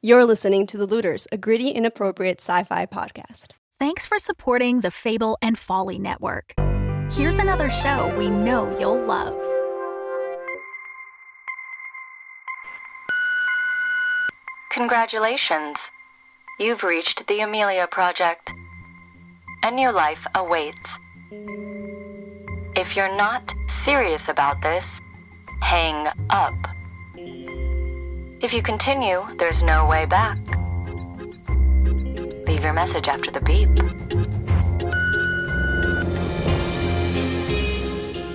You're listening to The Looters, a gritty, inappropriate sci-fi podcast. Thanks for supporting the Fable and Folly Network. Here's another show we know you'll love. Congratulations. You've reached the Amelia Project. A new life awaits. If you're not serious about this, hang up. If you continue, there's no way back. Leave your message after the beep.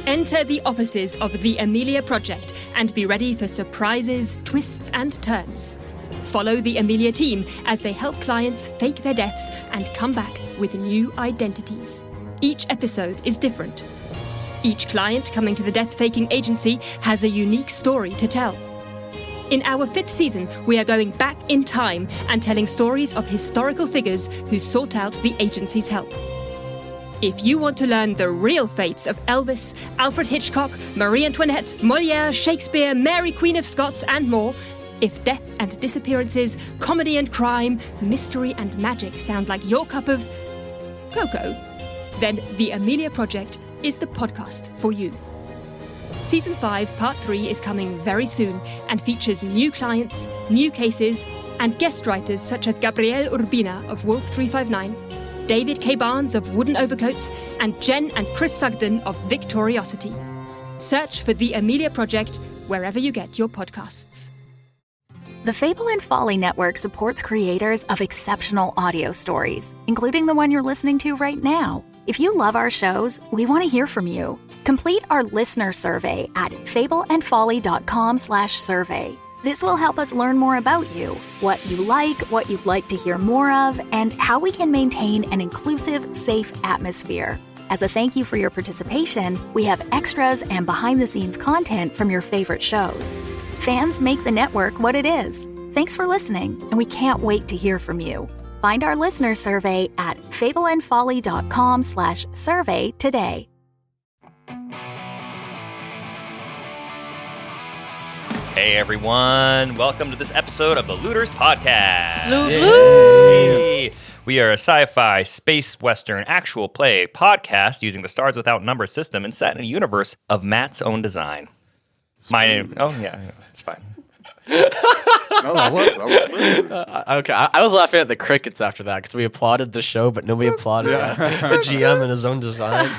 Enter the offices of the Amelia Project and be ready for surprises, twists, and turns. Follow the Amelia team as they help clients fake their deaths and come back with new identities. Each episode is different. Each client coming to the death-faking agency has a unique story to tell. In our 5th season, we are going back in time and telling stories of historical figures who sought out the agency's help. If you want to learn the real fates of Elvis, Alfred Hitchcock, Marie Antoinette, Molière, Shakespeare, Mary Queen of Scots, and more, if death and disappearances, comedy and crime, mystery and magic sound like your cup of cocoa, then The Amelia Project is the podcast for you. Season 5, Part 3 is coming very soon and features new clients, new cases, and guest writers such as Gabrielle Urbina of Wolf 359, David K. Barnes of Wooden Overcoats, and Jen and Chris Sugden of Victoriosity. Search for The Amelia Project wherever you get your podcasts. The Fable and Folly Network supports creators of exceptional audio stories, including the one you're listening to right now. If you love our shows, we want to hear from you. Complete our listener survey at fableandfolly.com/survey. This will help us learn more about you, what you like, what you'd like to hear more of, and how we can maintain an inclusive, safe atmosphere. As a thank you for your participation, we have extras and behind-the-scenes content from your favorite shows. Fans make the network what it is. Thanks for listening, and we can't wait to hear from you. Find our listener survey at fableandfolly.com/survey today. Hey everyone, welcome to this episode of the Looters Podcast. Loot. We are a sci-fi, space western, actual play podcast using the Stars Without Number system and set in a universe of Matt's own design. My name, it's fine. No, that was smooth. Okay, I was laughing at the crickets after that because we applauded the show, but nobody applauded the GM and his own design.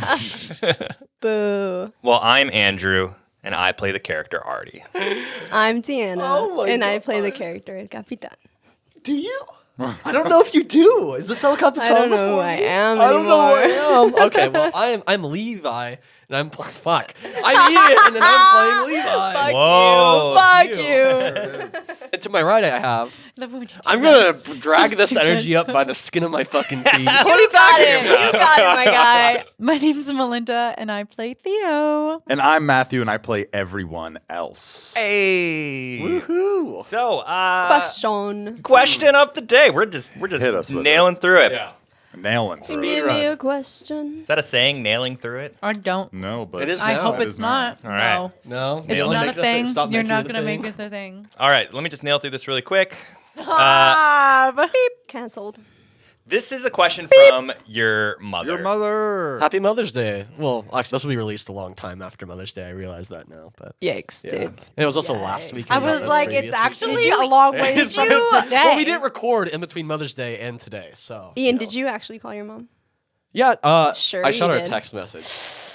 Boo. Well, I'm Andrew, and I play the character Ardi. I'm Deanna, and I play the character Capitan. Do you? I don't know if you do. Is this El Capitan? I don't know who I am I don't know who anymore. I am. Okay, well, I'm Levi, and I'm fuck. I'm Ian, and I'm playing Levi. Fuck Whoa. you. Fuck you. And to my right, I have. Love when you do I'm that. gonna drag So this stupid. energy up by the skin of my fucking teeth. You got it. You got it, my guy. My name's Melinda, and I play Theo. And I'm Mathew, and I play everyone else. Hey. Woohoo! So, Question. of the day. We're just Hit us with nailing through it. Yeah. Nailing through Give it. me a question. Is that a saying, nailing through it? Or don't. No, but It is I now. hope It it's is now. not. All right. No. No, It's Nail it. not a Make it thing. Stop You're making not it a going to thing. make it a thing. All right, let me just nail through this really quick. Stop. Beep. Cancelled. This is a question from your mother. Your mother. Happy Mother's Day. Well, actually, this will be released a long time after Mother's Day. I realize that now, but Yikes, yeah. dude. And it was also last weekend. I was not this like, previous it's actually weekend. a long way Did from you- today. Well, we didn't record in between Mother's Day and today, so. Ian, did you actually call your mom? Yeah, Sure I you shot her a did. text message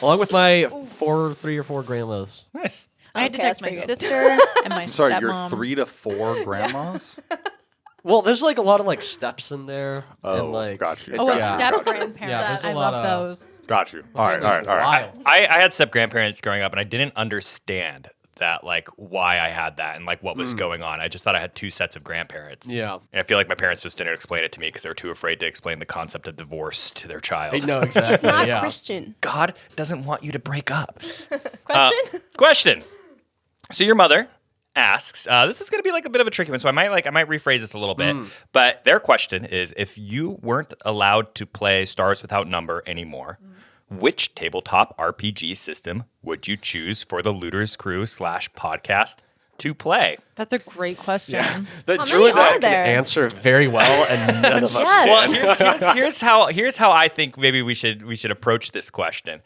along with my 3 or 4 grandmas. Nice. I had to Okay, text my that's pretty good. sister and my Sorry, stepmom. you're 3 to 4 grandmas? Well, there's like a lot of like steps in there. Oh, and, like, got you. Oh, a Yeah. step Got you. grandparents. Yeah, there's a I lot love of- those. Got you. All right. Wild. I had step-grandparents growing up, and I didn't understand that, like, why I had that and, like, what was going on. I just thought I had 2 sets of grandparents. Yeah. And I feel like my parents just didn't explain it to me because they were too afraid to explain the concept of divorce to their child. No, exactly. It's not yeah. Christian. God doesn't want you to break up. Question? Question. So your mother asks, this is going to be like a bit of a tricky one, so I might rephrase this a little bit. But their question is, if you weren't allowed to play Stars Without Number anymore, which tabletop RPG system would you choose for the Looters Crew / podcast to play? That's a great question. The How many druid are can there? answer very well, and none of us Yes. can. Well, here's how I think maybe we should approach this question.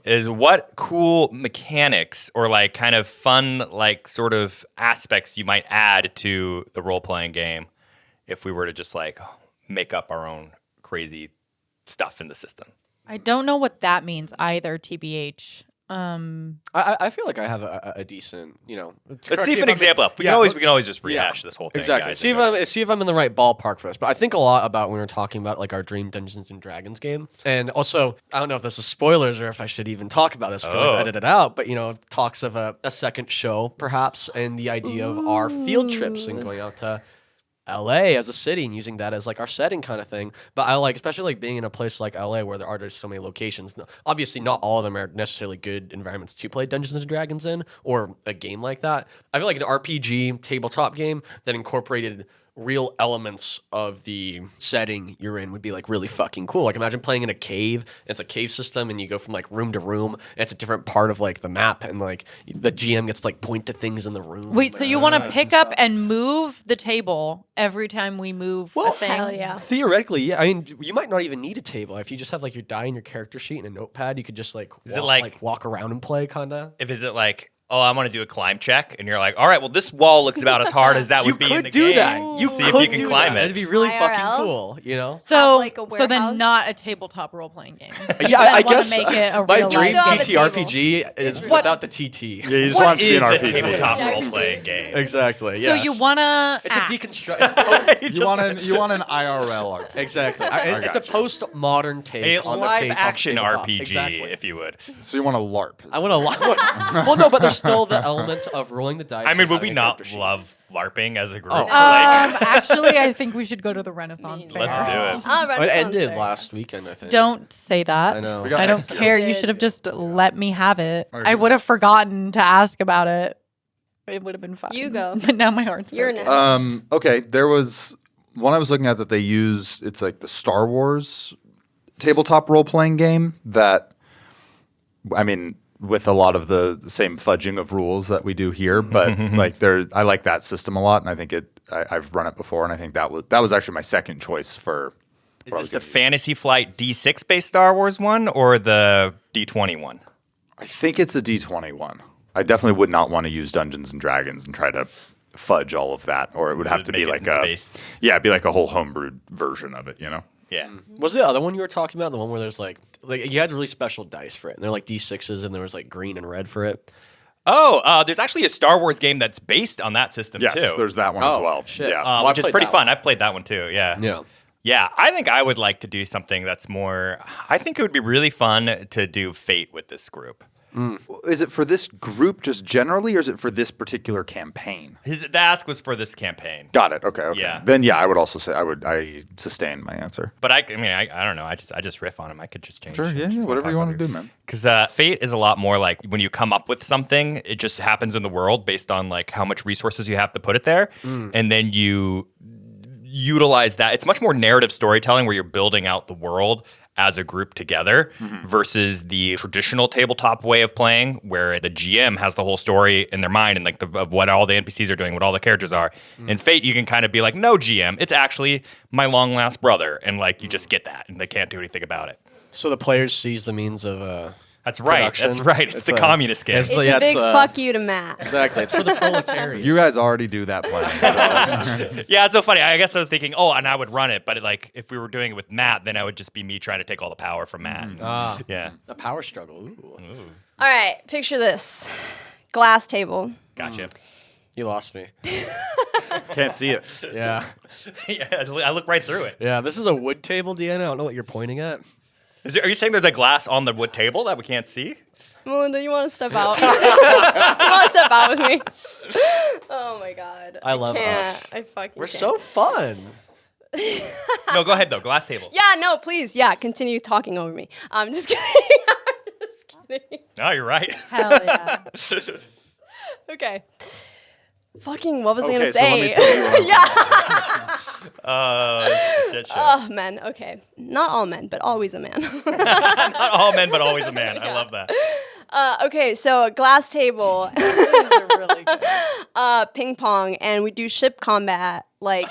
Is what cool mechanics or like kind of fun like sort of aspects you might add to the role playing game if we were to just like make up our own crazy stuff in the system. I don't know what that means either, TBH. I feel like I have a decent, Let's see if an example up. We can always just rehash this whole thing. Exactly. Guys, See if I'm in the right ballpark for this. But I think a lot about when we were talking about like our Dream Dungeons and Dragons game, and also I don't know if this is spoilers or if I should even talk about this because I edited it out. But talks of a second show perhaps, and the idea of our field trips and going out to LA as a city and using that as like our setting kind of thing. But I like, especially like being in a place like LA where there are just so many locations. Obviously, not all of them are necessarily good environments to play Dungeons and Dragons in or a game like that. I feel like an RPG tabletop game that incorporated real elements of the setting you're in would be like really fucking cool. Like imagine playing in a cave. It's a cave system and you go from like room to room. And it's a different part of like the map and like the GM gets to like point to things in the room. Wait, so you want to pick up and move the table every time we move a thing? Hell yeah. Theoretically, yeah. I mean, you might not even need a table. If you just have like your die and your character sheet and a notepad, you could just like, walk around and play kind of. Is it like, oh, I want to do a climb check, and you're like, all right, well, this wall looks about as hard as that would be in the game. That. You see could if you can climb it. It'd be really IRL? fucking cool, So, like a so then warehouse? not a tabletop role playing game. Yeah, I guess make it a my real dream life have a TTRPG is without the TT. Yeah, you just What want it to be is an a RPG. tabletop role-playing game? Exactly. So Yes. you wanna It's a act. deconstruct. It's post- You want an IRL RPG. exactly. It's a postmodern A take on the live-action tabletop. RPG, Exactly. if you would. So you want a LARP. I want to. Well, no, but there's still the element of rolling the dice. I mean, and would we having a not character sheet. love LARPing as a group? Oh. Like, Actually, I think we should go to the Renaissance Fair. let's do it. Ah, It Renaissance ended Fair. last weekend, I think. Don't say that. I know. We got I don't next year. care. You Did. should have just let me have it. Okay. I would have forgotten to ask about it. It would have been fun. You go. But now my heart's You're broken. next. Okay, there was one I was looking at that they use. It's like the Star Wars tabletop role playing game that, I mean, with a lot of the same fudging of rules that we do here, but like I like that system a lot, and I think I've run it before, and I think that was actually my second choice for. Is this the Fantasy Flight D6 based Star Wars one or the D20 one? I think it's a D20 one. I definitely would not want to use Dungeons and Dragons and try to fudge all of that, or it would have to be Make it like in a space. yeah, it'd be like a whole homebrewed version of it, you know. Yeah. Was the other one you were talking about the one where there's like you had really special dice for it, and they're like D6s, and there was like green and red for it. Oh, there's actually a Star Wars game that's based on that system Yes, too. there's that one as well. shit. Yeah. Well, I Which is played pretty that fun. one. I've played that one too. Yeah. Yeah. Yeah, I think I would like to do something that's more. I think it would be really fun to do Fate with this group. Is it for this group just generally, or is it for this particular campaign? The ask was for this campaign, Got it. Okay. Yeah. Then yeah, I would also say I sustain my answer. but I mean, I don't know. I just riff on them. I could just change. Sure. Yeah. Whatever you want to do, man. Because Fate is a lot more like when you come up with something, it just happens in the world based on like how much resources you have to put it there, and then you utilize that. It's much more narrative storytelling where you're building out the world as a group together versus the traditional tabletop way of playing where the GM has the whole story in their mind and like of what all the NPCs are doing, what all the characters are. In Fate, you can kind of be like, no, GM, it's actually my long lost brother. And like, you just get that and they can't do anything about it. So the players seize the means of That's right. production. That's right. It's the communist game. It's a big fuck you to Matt. Exactly. It's for the proletariat. You guys already do that plan. Yeah, it's so funny. I guess I was thinking, oh, and I would run it, but like if we were doing it with Matt, then I would just be me trying to take all the power from Matt. Yeah, A power struggle. Ooh. All right, picture this. Glass table. gotcha. You lost me. Can't see it. Yeah. Yeah, I look right through it. Yeah. This is a wood table, Deanna. I don't know what you're pointing at. Are you saying there's a glass on the wood table that we can't see? Melinda, you want to step out? You want to step out with me? Oh my god. I love can't. us. I fucking We're can't. so fun. No, go ahead though. Glass table. Yeah, no, please. Yeah, continue talking over me. I'm just kidding. I'm just kidding. No, you're right. Hell yeah. Okay. Fucking, what was I Okay, gonna so let say? me tell you, yeah. Shit show. Oh, men. Okay. Not all men, but always a man. Not all men, but always a man. I love that. Okay, so a glass table, really good. ping pong, and we do ship combat, like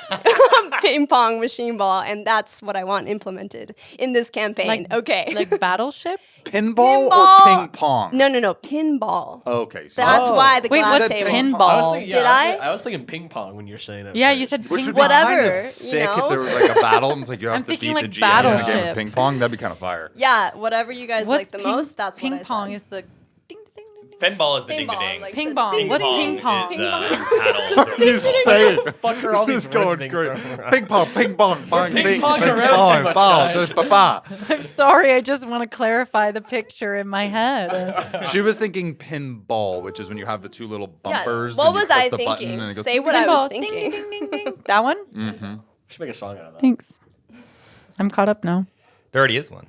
ping pong, machine ball, and that's what I want implemented in this campaign. Okay. Like Battleship? Pinball or Pinball. ping pong? No, pinball. Okay. So That's why the Wait, glass what's table. pinball? Did I? I was thinking ping pong when you were saying it. Yeah, first. you said Which ping would be pong. Whatever, kind of you sick know? if there was like a battle and it's like you have I'm to thinking beat like the GM in a game of Battleship. ping pong. That'd be kind of fire. Yeah, whatever you guys like the most, that's ping what I said. pong is the ding ding ding ding. Pinball is the Pinball, ding-a-ding. like Ping the pong. ding What's ding. ping pong? Ping Is pong. paddles. You say it. Fuck are all This these is going words being great. thrown around? Ping pong, ping pong, bang, bing, ponging ping around pong, too much, ball, guys. just ba-ba. I'm sorry, I just want to clarify the picture in my head. She was thinking pinball, which is when you have the two little bumpers. What and you was press I the button thinking? and it goes, Say what I was Pinball. Ding thinking. ding ding ding ding. That one? Mm-hmm. We should make a song out of that. Thanks. I'm caught up now. There already is one.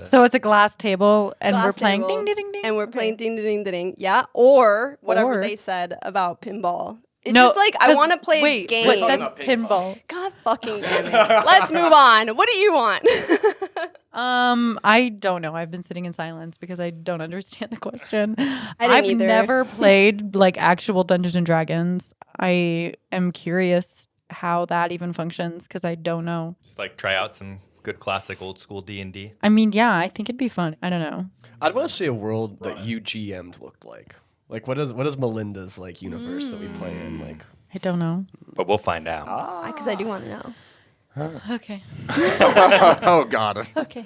So it's a glass table, and Glass we're playing table, ding ding ding ding. and we're playing ding ding ding ding. Yeah, or whatever Or- they said about pinball. It's No, just like I 'cause- want to play a wait, game. Wait, talking that's about pinball. God fucking damn it. Let's move on. What do you want? I don't know. I've been sitting in silence because I don't understand the question. didn't I've either. never played like actual Dungeons and Dragons. I am curious how that even functions because I don't know. Just like try out some good classic old school D&D. I mean, yeah, I think it'd be fun. I don't know. I'd want to see a world that you GM'd looked like. Like what is Melinda's like universe that we play in? Like I don't know. But we'll find out. Because I do want to know. Okay. oh, God. Okay.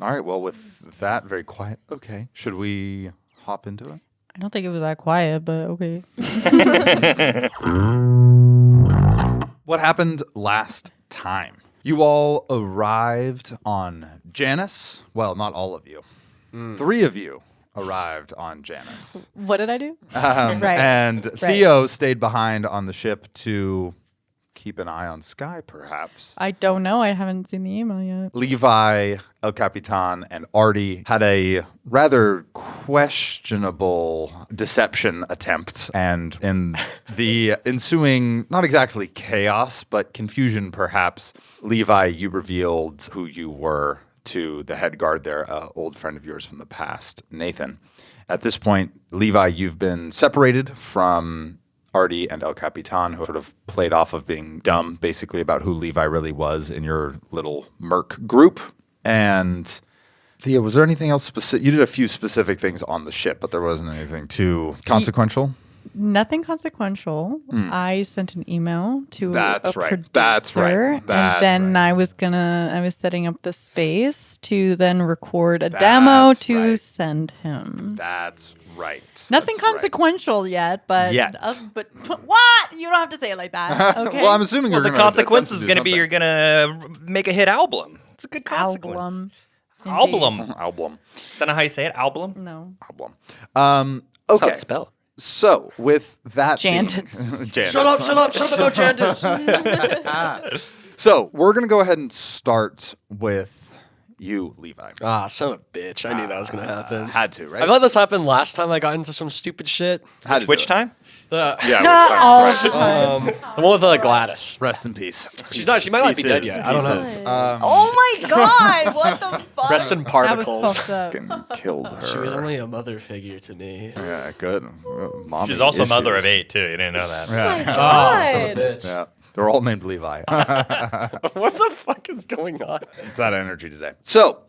All right, well, with that very quiet, okay. Should we hop into it? I don't think it was that quiet, but okay. What happened last time? You all arrived on Janus. Well, not all of you. 3 of you arrived on Janus. What did I do? Right. And Theo stayed behind on the ship to keep an eye on Sky, perhaps. I don't know. I haven't seen the email yet. Levi, El Capitan, and Ardi had a rather questionable deception attempt. And in the ensuing, not exactly chaos, but confusion perhaps, Levi, you revealed who you were to the head guard there, an old friend of yours from the past, Nathan. At this point, Levi, you've been separated from Ardi and El Capitan, who sort of played off of being dumb, basically, about who Levi really was in your little merc group. And Theo, was there anything else specific? You did a few specific things on the ship, but there wasn't anything too consequential. Nothing consequential. I sent an email to That's a right. producer, That's right. That's and then right. I was setting up the space to then record a demo That's to right. send him. That's right. Nothing That's right. consequential yet, but Yet. But what? You don't have to say it like that. Okay. Well, I'm assuming Well, you're the gonna consequence attempt is to going do to be something. you're going to make a hit album. It's a good consequence. Album. Album. Album. Is that not how you say it? Album? No. Album. That's how Okay. it's spelled. So, with that Jantis. Jantis. shut up about Jantis. So, we're going to go ahead and start with you, Levi. Ah, son of a bitch. I knew that was gonna happen. Had to, right? I thought this happened last time I got into some stupid shit. Had to Which do it. time? The All the time. the one with Gladys. Rest in peace. She might not be dead Pieces, yet. I don't know. pieces. Oh my God. What the fuck? Rest in That was particles. fucked up. Fucking killed her. She was only a mother figure to me. Yeah, good. Mommy She's also a mother of issues. 8, too. You didn't know that. Yeah. God. Bitch. Yeah. They're all named Levi. What the fuck is going on? It's that energy today. So,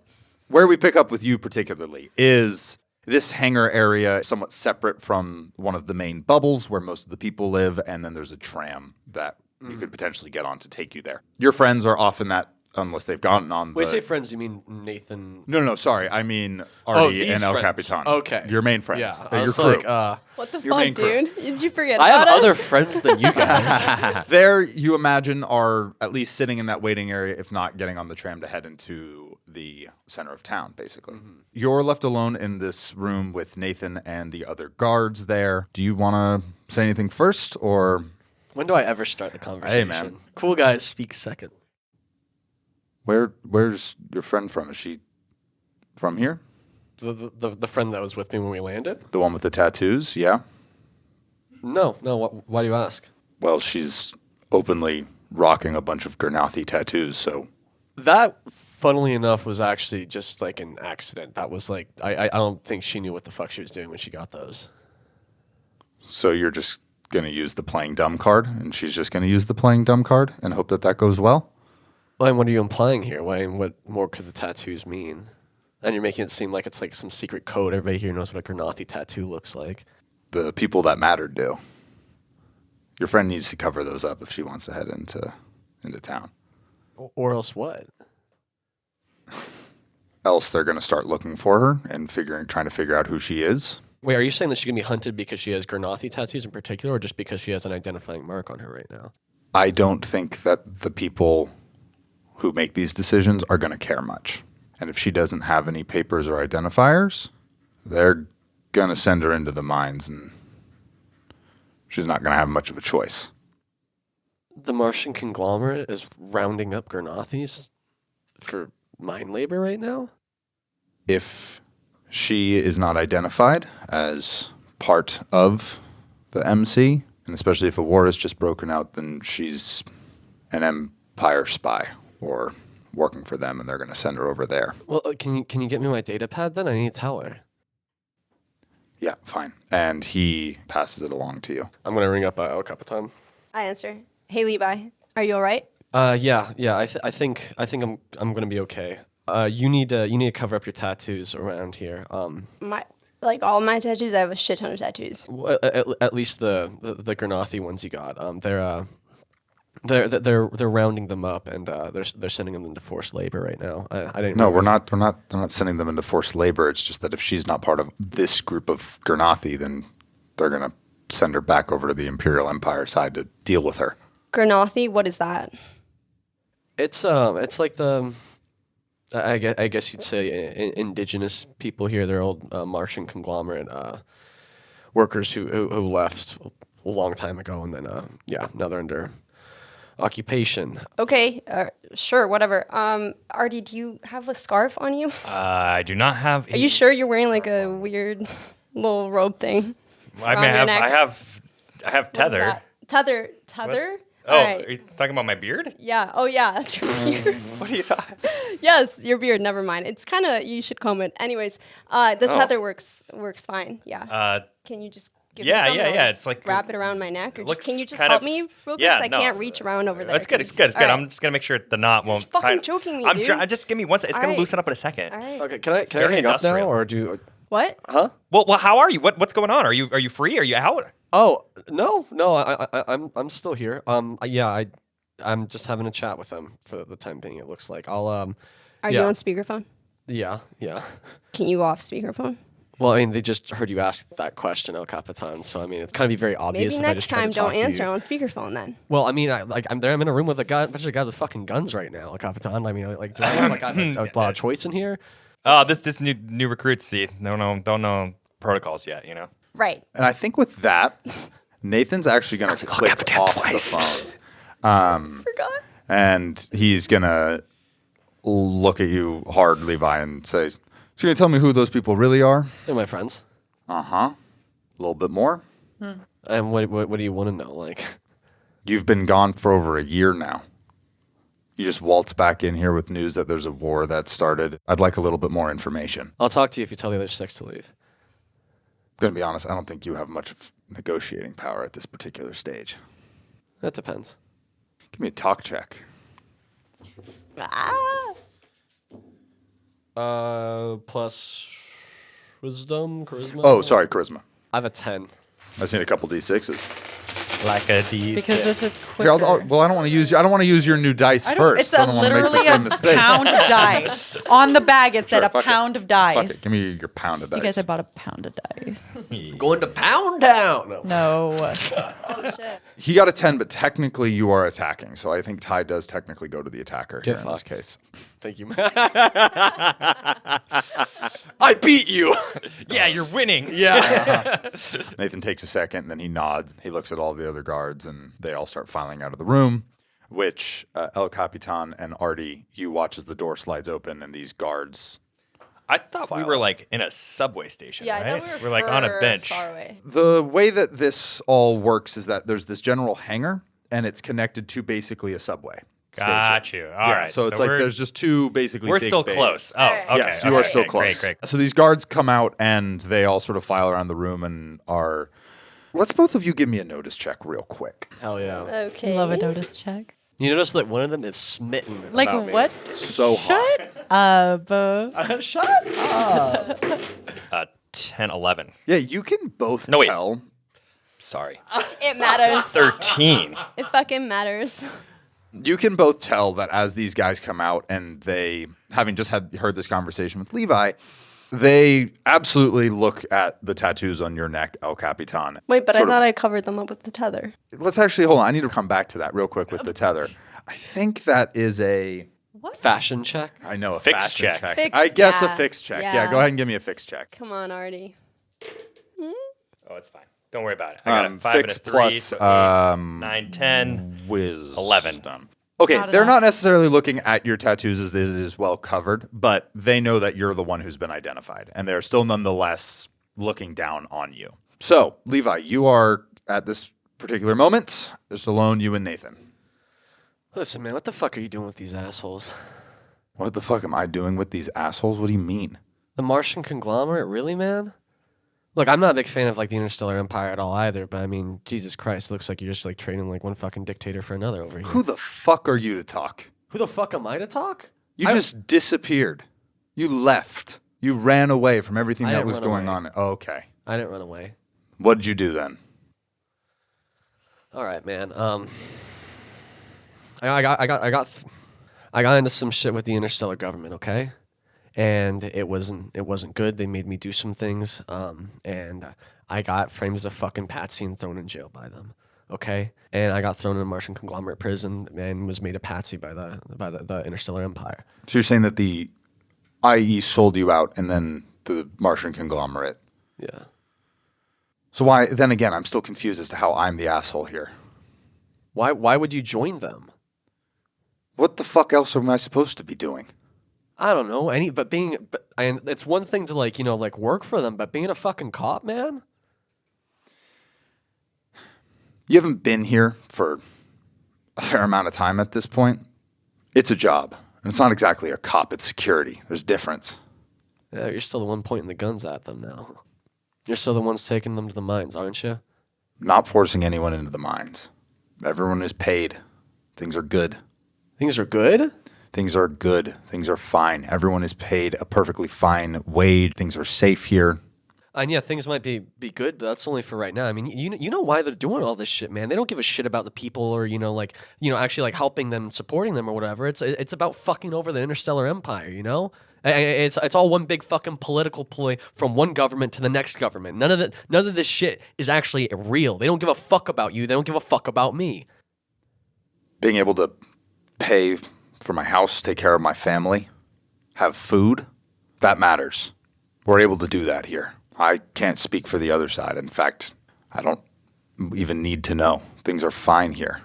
where we pick up with you particularly is this hangar area, somewhat separate from one of the main bubbles where most of the people live, and then there's a tram that you could potentially get on to take you there. Your friends are off in that, unless they've gotten on. When you say friends, you mean Nathan? No, sorry. I mean Ardi these and El friends. Capitan. Okay. Your main friends. Yeah. I Your was crew. like, What the Your main fuck, crew. dude? Did you forget I have about other us? friends than you guys. There, you imagine, are at least sitting in that waiting area, if not getting on the tram to head into the center of town, basically. You're left alone in this room with Nathan and the other guards there. Do you want to say anything first, or When do I ever start the conversation? man. Cool guys speak second. where's your friend from? Is she from here? The friend that was with me when we landed? The one with the tattoos? Yeah. No. Why do you ask? Well, she's openly rocking a bunch of Gurnathi tattoos, so That funnily enough, was actually just like an accident. That was like, I don't think she knew what the fuck she was doing when she got those. So you're just going to use the playing dumb card, and she's just going to use the playing dumb card and hope that goes well? Well, and what are you implying here? What more could the tattoos mean? And you're making it seem like it's like some secret code. Everybody here knows what a Garnathi tattoo looks like. The people that matter do. Your friend needs to cover those up if she wants to head into town. Or else what? Else they're going to start looking for her and trying to figure out who she is. Wait, are you saying that she's going to be hunted because she has Garnathi tattoos in particular, or just because she has an identifying mark on her right now? I don't think that the people who make these decisions are going to care much. And if she doesn't have any papers or identifiers, they're going to send her into the mines, and she's not going to have much of a choice. The Martian conglomerate is rounding up Garnathis for mine labor right now? If she is not identified as part of the MC, and especially if a war has just broken out, then she's an Empire spy or working for them, and they're going to send her over there. Well, can you get me my data pad then? I need to tell her. Yeah, fine. And he passes it along to you. I'm going to ring up El Capitan. I answer. Hey, Levi, are you all right? Yeah. I think I'm going to be okay. You need to cover up your tattoos around here. All my tattoos. I have a shit ton of tattoos. At least the Garnathi ones you got. They're rounding them up, and they're sending them into forced labor right now. I didn't. No, we're not. They're not sending them into forced labor. It's just that if she's not part of this group of Garnathi, then they're gonna send her back over to the Imperial Empire side to deal with her. Garnathi, what is that? It's like the. I guess you'd say indigenous people here. They're old Martian conglomerate workers who left a long time ago, and then now they're under occupation. Okay, sure, whatever. Ardi, do you have a scarf on you? I do not have. Are you sure you're wearing like a weird little robe thing? I have tether. Tether? Oh, right. Are you talking about my beard? Yeah. Oh, yeah. That's your beard. What are you talking? Yes, your beard. Never mind. It's kind of, you should comb it. Anyways, the tether works fine. Yeah. Can you just give me some? Yeah. It's like wrap it around my neck, or can you just kind help of, me real quick? Yeah, I can't reach around over there. It's good. It's good. All right. I'm just gonna make sure the knot won't. You're fucking choking me, dude. Just give me one second. It's gonna loosen up in a second. All right. Okay, can I hang up now, or do? What? Huh? Well, how are you? What's going on? Are you free? Are you out? Oh no, I'm still here. I'm just having a chat with them for the time being. It looks like I'll Are you on speakerphone? Yeah. Can you go off speakerphone? Well, I mean, they just heard you ask that question, El Capitan. So I mean, it's kind of be very obvious. Maybe if I next just try time to talk don't to answer you. on speakerphone then. Well, I mean, I'm there. I'm in a room with a bunch of guys with fucking guns right now, El Capitan. I mean, like, do I have a lot of choice in here? Oh, this new recruits don't know protocols yet. You know. Right. And I think with that, Nathan's actually going to click off the phone. Forgot. And he's going to look at you hard, Levi, and say, "So you're going to tell me who those people really are?" They're my friends. Uh-huh. A little bit more? And what do you want to know? Like, You've been gone for over a year now. You just waltz back in here with news that there's a war that started. I'd like a little bit more information. I'll talk to you if you tell the other 6 to leave. I'm going to be honest, I don't think you have much of negotiating power at this particular stage. That depends. Give me a talk check. Plus wisdom, charisma. Oh, sorry, charisma. I have a 10. I've seen a couple D6s. Like a D6. Because this is Here, quicker. well, I don't want to use your new dice first. It's I don't wanna make the literally same a mistake. pound of dice. On the bag, it said Sure, a fuck it. pound of dice. Fuck it. Give me your pound of dice. You guys, I bought a pound of dice. Going to Pound Town. No. Oh shit. He got a 10, but technically you are attacking. So I think Ty does technically go to the attacker here in this fucked. case. Thank you. I beat you. Yeah, you're winning. Yeah. Nathan takes a second, and then he nods. He looks at all the other guards, and they all start filing out of the room, which El Capitan and Ardi, you watch as the door slides open, and these guards... I thought we were like in a subway station. Yeah, right? I thought we We're like on a bench. far away. The way that this all works is that there's this general hangar, and it's connected to basically a subway. Got station. you. All right. So it's like we're- there's just two basically. We're big still bays. close. Oh, okay. Yes, you are still okay, close. Great. So these guards come out and they all sort of file around the room and are. Let's both of you give me a notice check real quick. Hell yeah. Okay. Love a notice check. You notice that one of them is smitten. Like about me. what? So hot. Shut up. 10, 11. Yeah, you can both No, wait. tell. Sorry. It matters. 13. It fucking matters. You can both tell that as these guys come out and they, having just heard this conversation with Levi, they absolutely look at the tattoos on your neck, El Capitan. Wait, but I Sort of- thought I covered them up with the tether. Let's actually, hold on. I need to come back to that real quick with the tether. I think that is a, Fashion check. I know, a Fixed fashion check. check. Fixed, I guess yeah. a fixed check. Yeah. Yeah, go ahead and give me a fixed check. Come on, Ardi. Oh, it's fine. Don't worry about it. I got a 5 and a fixed 3, plus, so 8, 9, 10. Wisdom. 11. Okay, Not they're enough. not necessarily looking at your tattoos as it is well covered, but they know that you're the one who's been identified, and they're still nonetheless looking down on you. So, Levi, you are at this particular moment just alone, you and Nathan. Listen, man, what the fuck are you doing with these assholes? What the fuck am I doing with these assholes? What do you mean? The Martian conglomerate, really, man? Look, I'm not a big fan of like the Interstellar Empire at all either, but I mean, Jesus Christ, it looks like you're just like trading like one fucking dictator for another over here. Who the fuck are you to talk? Who the fuck am I to talk? You just disappeared. You left. You ran away from everything I that didn't was run going away. on. Okay. I didn't run away. What did you do then? All right, man. I got into some shit with the interstellar government, okay? And it wasn't good. They made me do some things, and I got framed as a fucking patsy and thrown in jail by them, okay? And I got thrown in a Martian conglomerate prison and was made a patsy by the Interstellar Empire. So you're saying that the IE sold you out and then the Martian conglomerate. Yeah. So why, then again, I'm still confused as to how I'm the asshole here. Why would you join them? What the fuck else am I supposed to be doing? I don't know. And it's one thing to like, like work for them, but being a fucking cop, man? You haven't been here for a fair amount of time at this point. It's a job. And it's not exactly a cop, it's security. There's difference. Yeah, you're still the one pointing the guns at them now. You're still the ones taking them to the mines, aren't you? Not forcing anyone into the mines. Everyone is paid. Things are good. Things are good? Things are good. Things are fine. Everyone is paid a perfectly fine wage. Things are safe here. And yeah, things might be good, but that's only for right now. I mean, you know why they're doing all this shit, man. They don't give a shit about the people or, actually like helping them, supporting them or whatever. It's about fucking over the Interstellar Empire, you know? It's all one big fucking political ploy from one government to the next government. None of this shit is actually real. They don't give a fuck about you. They don't give a fuck about me. Being able to pay for my house, take care of my family, have food, that matters. We're able to do that here. I can't speak for the other side. In fact, I don't even need to know. Things are fine here.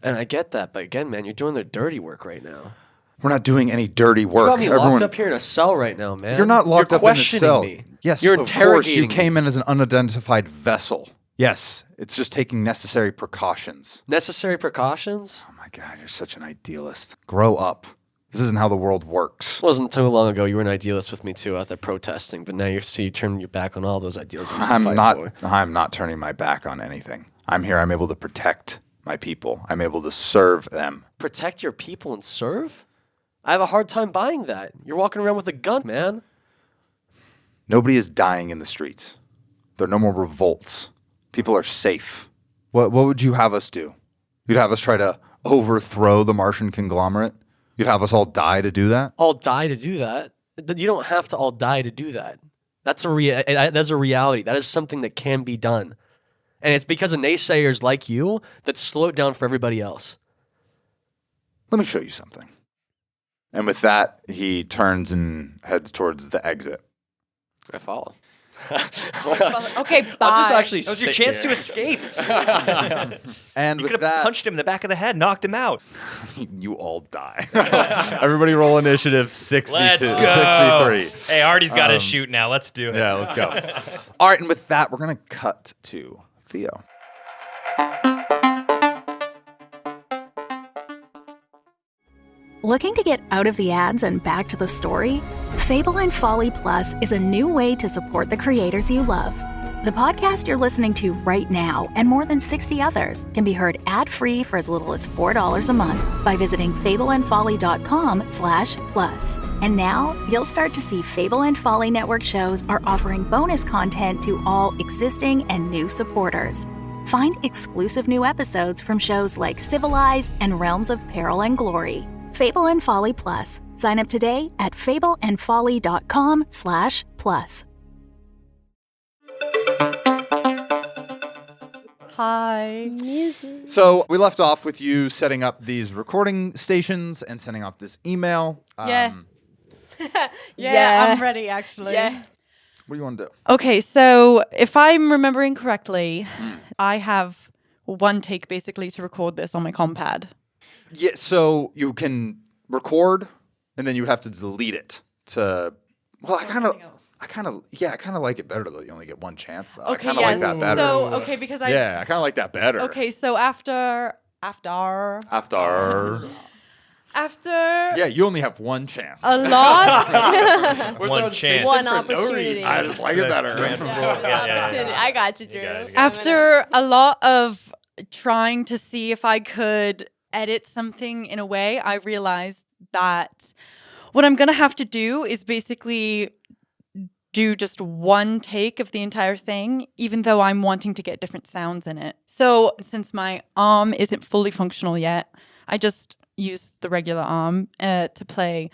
And I get that, but again, man, you're doing their dirty work right now. We're not doing any dirty work. You got me locked up here in a cell right now, man. You're not locked up in a questioning cell. me. Yes, you're of course. interrogating You came in as an unidentified vessel. Yes, it's just taking necessary precautions. Necessary precautions? Oh my God, you're such an idealist. Grow up. This isn't how the world works. It wasn't too long ago you were an idealist with me too out there protesting, but now you turning your back on all those ideals you used to fight for. I'm not turning my back on anything. I'm here. I'm able to protect my people. I'm able to serve them. Protect your people and serve? I have a hard time buying that. You're walking around with a gun, man. Nobody is dying in the streets. There are no more revolts. People are safe. What would you have us do? You'd have us try to overthrow the Martian conglomerate? You'd have us all die to do that? All die to do that? You don't have to all die to do that. That's a reality. That is something that can be done. And it's because of naysayers like you that slow it down for everybody else. Let me show you something. And with that, he turns and heads towards the exit. I follow. Okay, bye. I'll just actually That was your sit chance here. to escape. And You with could have that, punched him in the back of the head, knocked him out. you all die. Everybody roll initiative 6v2. Let's go. 6v3. Hey, Artie's got to shoot now. Let's do it. Yeah, let's go. All right, and with that, we're going to cut to Theo. Looking to get out of the ads and back to the story? Fable and Folly Plus is a new way to support the creators you love. The podcast you're listening to right now and more than 60 others can be heard ad-free for as little as $4 a month by visiting fableandfolly.com/plus. And now you'll start to see Fable and Folly Network shows are offering bonus content to all existing and new supporters. Find exclusive new episodes from shows like Civilized and Realms of Peril and Glory. Fable and Folly Plus. Sign up today at fableandfolly.com/plus. Hi. Music. So we left off with you setting up these recording stations and sending off this email. Yeah. Yeah. Yeah, I'm ready actually. Yeah. What do you want to do? Okay, so if I'm remembering correctly, I have one take basically to record this on my compad. Yeah, so you can record, and then you would have to delete it to. Well, I kind of like it better though. You only get one chance though. I Okay, kind of like that better. So okay, because I Yeah, I kind of like that better. Okay, so after Yeah, you only have one chance. a lot One chance. One for no opportunity. reason. I just like it better. Opportunity. I got you, Drew. after a lot of trying to see if I could edit something in a way, I realized that what I'm going to have to do is basically do just one take of the entire thing, even though I'm wanting to get different sounds in it. So since my arm isn't fully functional yet, I just use the regular arm to play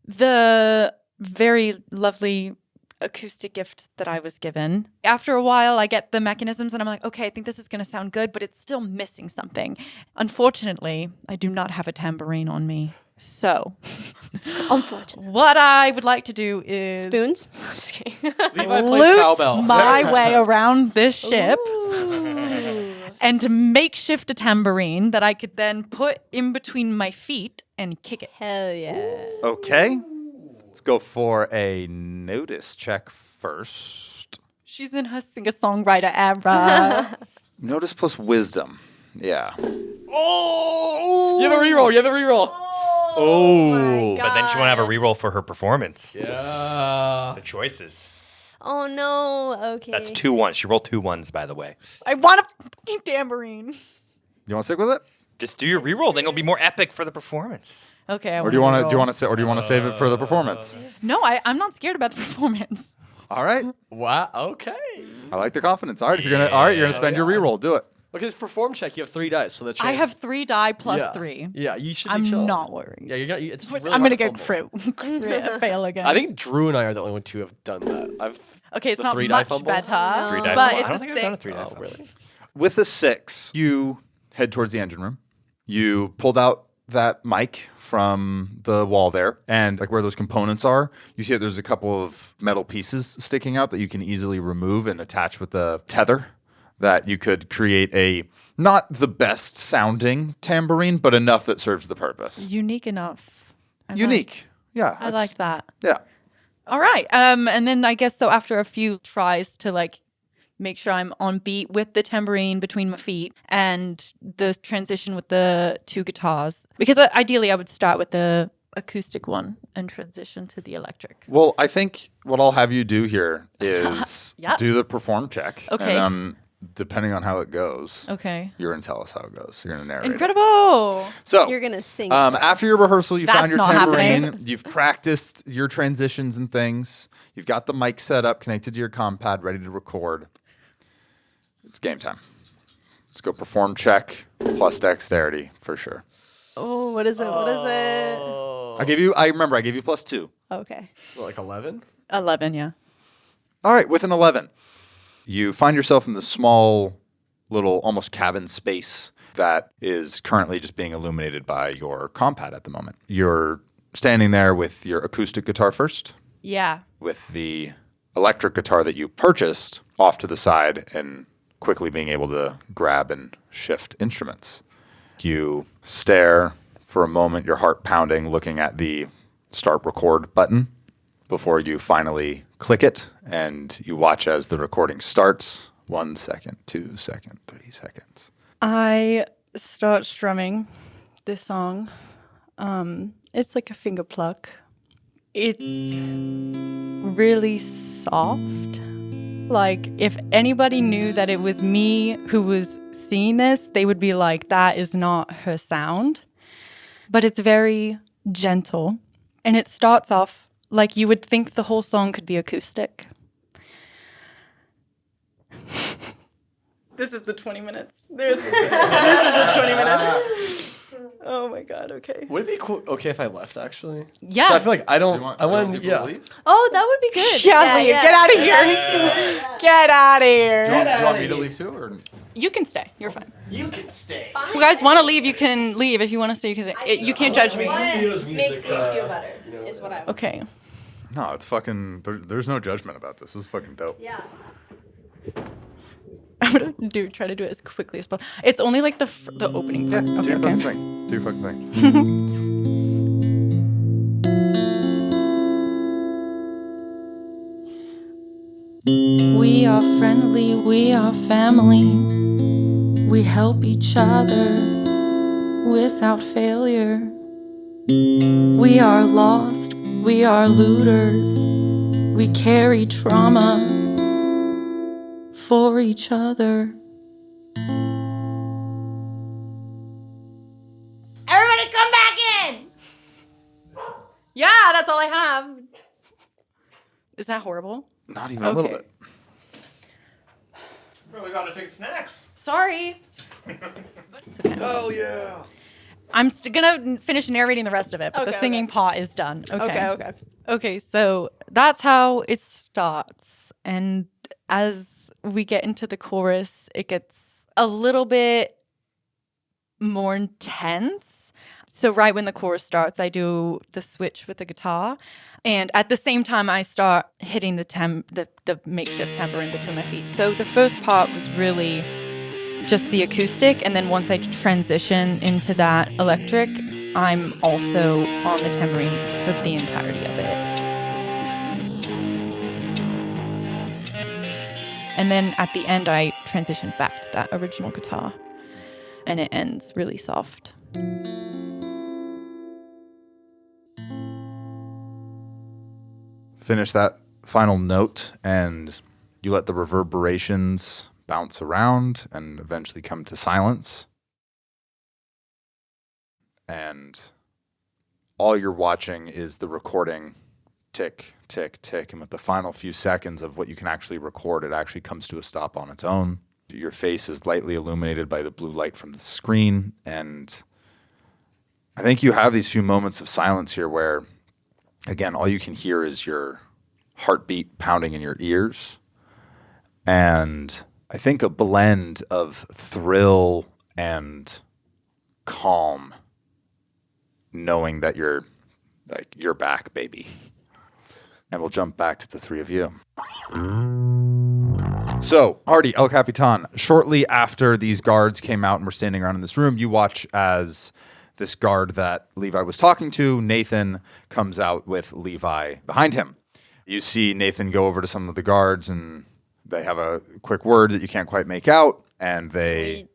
the very lovely acoustic gift that I was given. After a while, I get the mechanisms and I'm like, okay, I think this is going to sound good, but it's still missing something. Unfortunately, I do not have a tambourine on me. So, Unfortunate. what I would like to do is Spoons? I'm just kidding. Levi plays loot cowbell. my way around this ship Ooh. and to makeshift a tambourine that I could then put in between my feet and kick it. Hell yeah. Okay, let's go for a notice check first. She's in her singer-songwriter era. Notice plus wisdom. Yeah. Oh! You have a reroll. Oh. But then she won't have a reroll for her performance. Yeah. The choices. Oh no. Okay. That's 2 1s. She rolled 2 1s, by the way. I want a fucking tambourine. You want to stick with it, Just do your reroll, then it'll be more epic for the performance. Okay. or do you want to save it for the performance? No, I'm not scared about the performance. All right. Wow. Okay. I like the confidence. All right, if you're gonna spend your reroll. Do it. Okay, it's perform check. You have 3 dice, so that's. I have 3 die plus 3. Yeah, you should. I'm be chill. not worried. Yeah, you're gonna. It's really I'm hard gonna to get fumble. crit fail again. I think Drew and I are the only one who have done that. okay, it's the not 3 die much fumble? better, 3 die but fumble. it's I don't a think I've done a 6. 3 die Oh, fumble. really? With a 6, you head towards the engine room. You pulled out that mic from the wall there, and like where those components are, you see that there's a couple of metal pieces sticking out that you can easily remove and attach with a tether that you could create a not the best sounding tambourine, but enough that serves the purpose. Unique enough. Unique. Yeah. I like that. Yeah. All right. And then I guess so after a few tries to like make sure I'm on beat with the tambourine between my feet and the transition with the 2 guitars, because ideally I would start with the acoustic one and transition to the electric. Well, I think what I'll have you do here is Yes. do the perform check. Okay. And depending on how it goes, Okay. you're going to tell us how it goes. You're going to narrate it. Incredible. So, You're gonna sing. after your rehearsal, you That's found your not tambourine. happening. You've practiced your transitions and things. You've got the mic set up, connected to your compad, ready to record. It's game time. Let's go perform check plus dexterity for sure. Oh, what is it? What is it? I gave you +2. Okay. Like 11. 11, yeah. All right, with an 11, you find yourself in the small little almost cabin space that is currently just being illuminated by your compad at the moment. You're standing there with your acoustic guitar first, Yeah. with the electric guitar that you purchased off to the side and quickly being able to grab and shift instruments. You stare for a moment, your heart pounding, looking at the start record button before you finally click it, and you watch as the recording starts. 1 second, 2 seconds, 3 seconds. I start strumming this song It's like a finger pluck. It's really soft. Like, if anybody knew that it was me who was seeing this, they would be like, that is not her sound. But it's very gentle. And it starts off like you would think the whole song could be acoustic. This is the 20 minutes. This is the 20 minutes. Oh my God, okay. Would it be cool? Okay, if I left, actually. Yeah. I feel like I don't. I want. people Yeah. to leave? Oh, that would be good. Yeah, leave. Get out of here. Get out of here. Do you want me to leave too? Or? You can stay. You're fine. You can stay. If you guys want to leave, you can leave. If you want to stay, you can stay. You can't judge me. What makes you feel better is what I want. Okay. No, it's fucking. There's no judgment about this. This is fucking dope. Yeah. I'm gonna try to do it as quickly as possible. It's only like the opening part. Do Okay, your fucking okay. thing. Do your fucking thing. We are friendly, we are family. We help each other without failure. We are lost, we are looters. We carry trauma for each other. Everybody come back in! Yeah, that's all I have. Is that horrible? Not even a little Okay. bit. Really gotta take snacks. Sorry. Oh yeah. I'm gonna finish narrating the rest of it, but the Okay, singing okay. part is done. Okay. Okay, so that's how it starts. And as we get into the chorus, it gets a little bit more intense. So right when the chorus starts, I do the switch with the guitar. And at the same time, I start hitting the makeshift tambourine between my feet. So the first part was really just the acoustic. And then once I transition into that electric, I'm also on the tambourine for the entirety of it. And then at the end, I transition back to that original guitar. And it ends really soft. Finish that final note, and you let the reverberations bounce around and eventually come to silence. And all you're watching is the recording tick, tick, tick. And with the final few seconds of what you can actually record, it actually comes to a stop on its own. Your face is lightly illuminated by the blue light from the screen. And I think you have these few moments of silence here where, again, all you can hear is your heartbeat pounding in your ears. And I think a blend of thrill and calm, knowing that you're back, baby. And we'll jump back to the three of you. So, Ardi, El Capitan, shortly after these guards came out and were standing around in this room, you watch as this guard that Levi was talking to, Nathan, comes out with Levi behind him. You see Nathan go over to some of the guards, and they have a quick word that you can't quite make out, and they...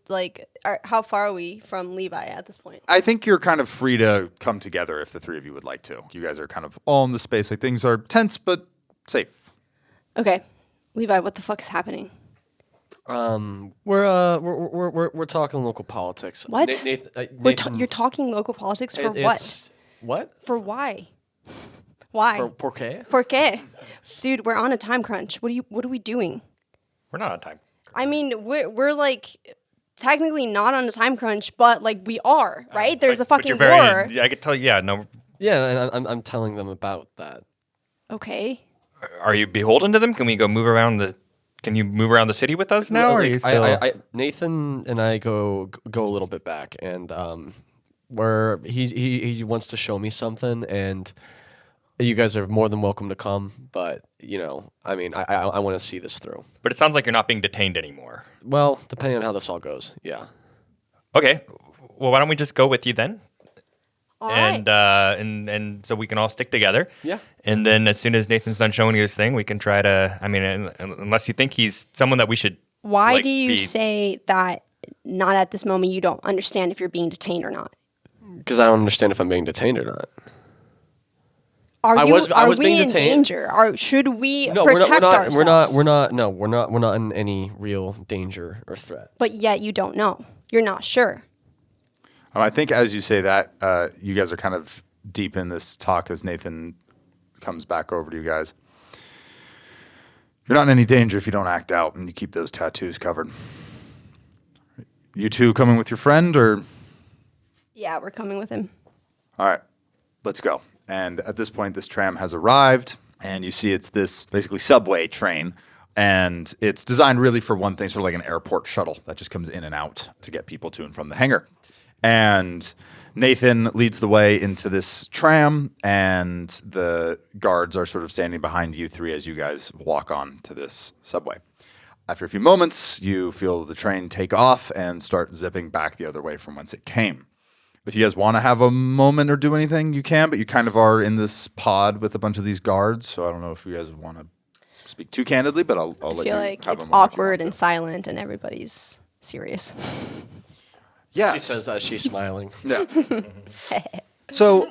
How far are we from Levi at this point? I think you're kind of free to come together if the three of you would like to. You guys are kind of all in the space. Like, things are tense, but safe. Okay. Levi, what the fuck is happening? We're talking local politics. What? Nathan, You're talking local politics for what? What? For why? Why? For qué? ¿Por qué? Dude, we're on a time crunch. What are we doing? We're not on time. I mean, we're like technically not on a time crunch, but like we are, right? There's a fucking war. I could tell you, yeah, no. Yeah, and I'm telling them about that. Okay. Are you beholden to them? Can we go move around Can you move around the city with us now? Or are you still... Nathan and I go a little bit back, and where he wants to show me something, and you guys are more than welcome to come. But I mean, I want to see this through. But it sounds like you're not being detained anymore. Well, depending on how this all goes, yeah. Okay. Well, why don't we just go with you then? All right. And so we can all stick together. Yeah. And then as soon as Nathan's done showing you this thing, we can try to. I mean, unless you think he's someone that we should. Why do you say that? Not at this moment. You don't understand if you're being detained or not. Because I don't understand if I'm being detained or not. Are was we being in detained. danger? Should we No, protect ourselves? We're not in any real danger or threat. But yet you don't know. You're not sure. I think as you say that, you guys are kind of deep in this talk as Nathan comes back over to you guys. You're not in any danger if you don't act out and you keep those tattoos covered. You two coming with your friend, or? Yeah, we're coming with him. All right, let's go. And at this point, this tram has arrived, and you see it's this basically subway train, and it's designed really for one thing, sort of like an airport shuttle that just comes in and out to get people to and from the hangar. And Nathan leads the way into this tram, and the guards are sort of standing behind you three as you guys walk on to this subway. After a few moments, you feel the train take off and start zipping back the other way from whence it came. If you guys want to have a moment or do anything, you can, but you kind of are in this pod with a bunch of these guards, so I don't know if you guys want to speak too candidly, but I'll let you I feel like have it's a moment if you want awkward to. and silent and everybody's serious. Yeah. She says that she's smiling. Yeah. So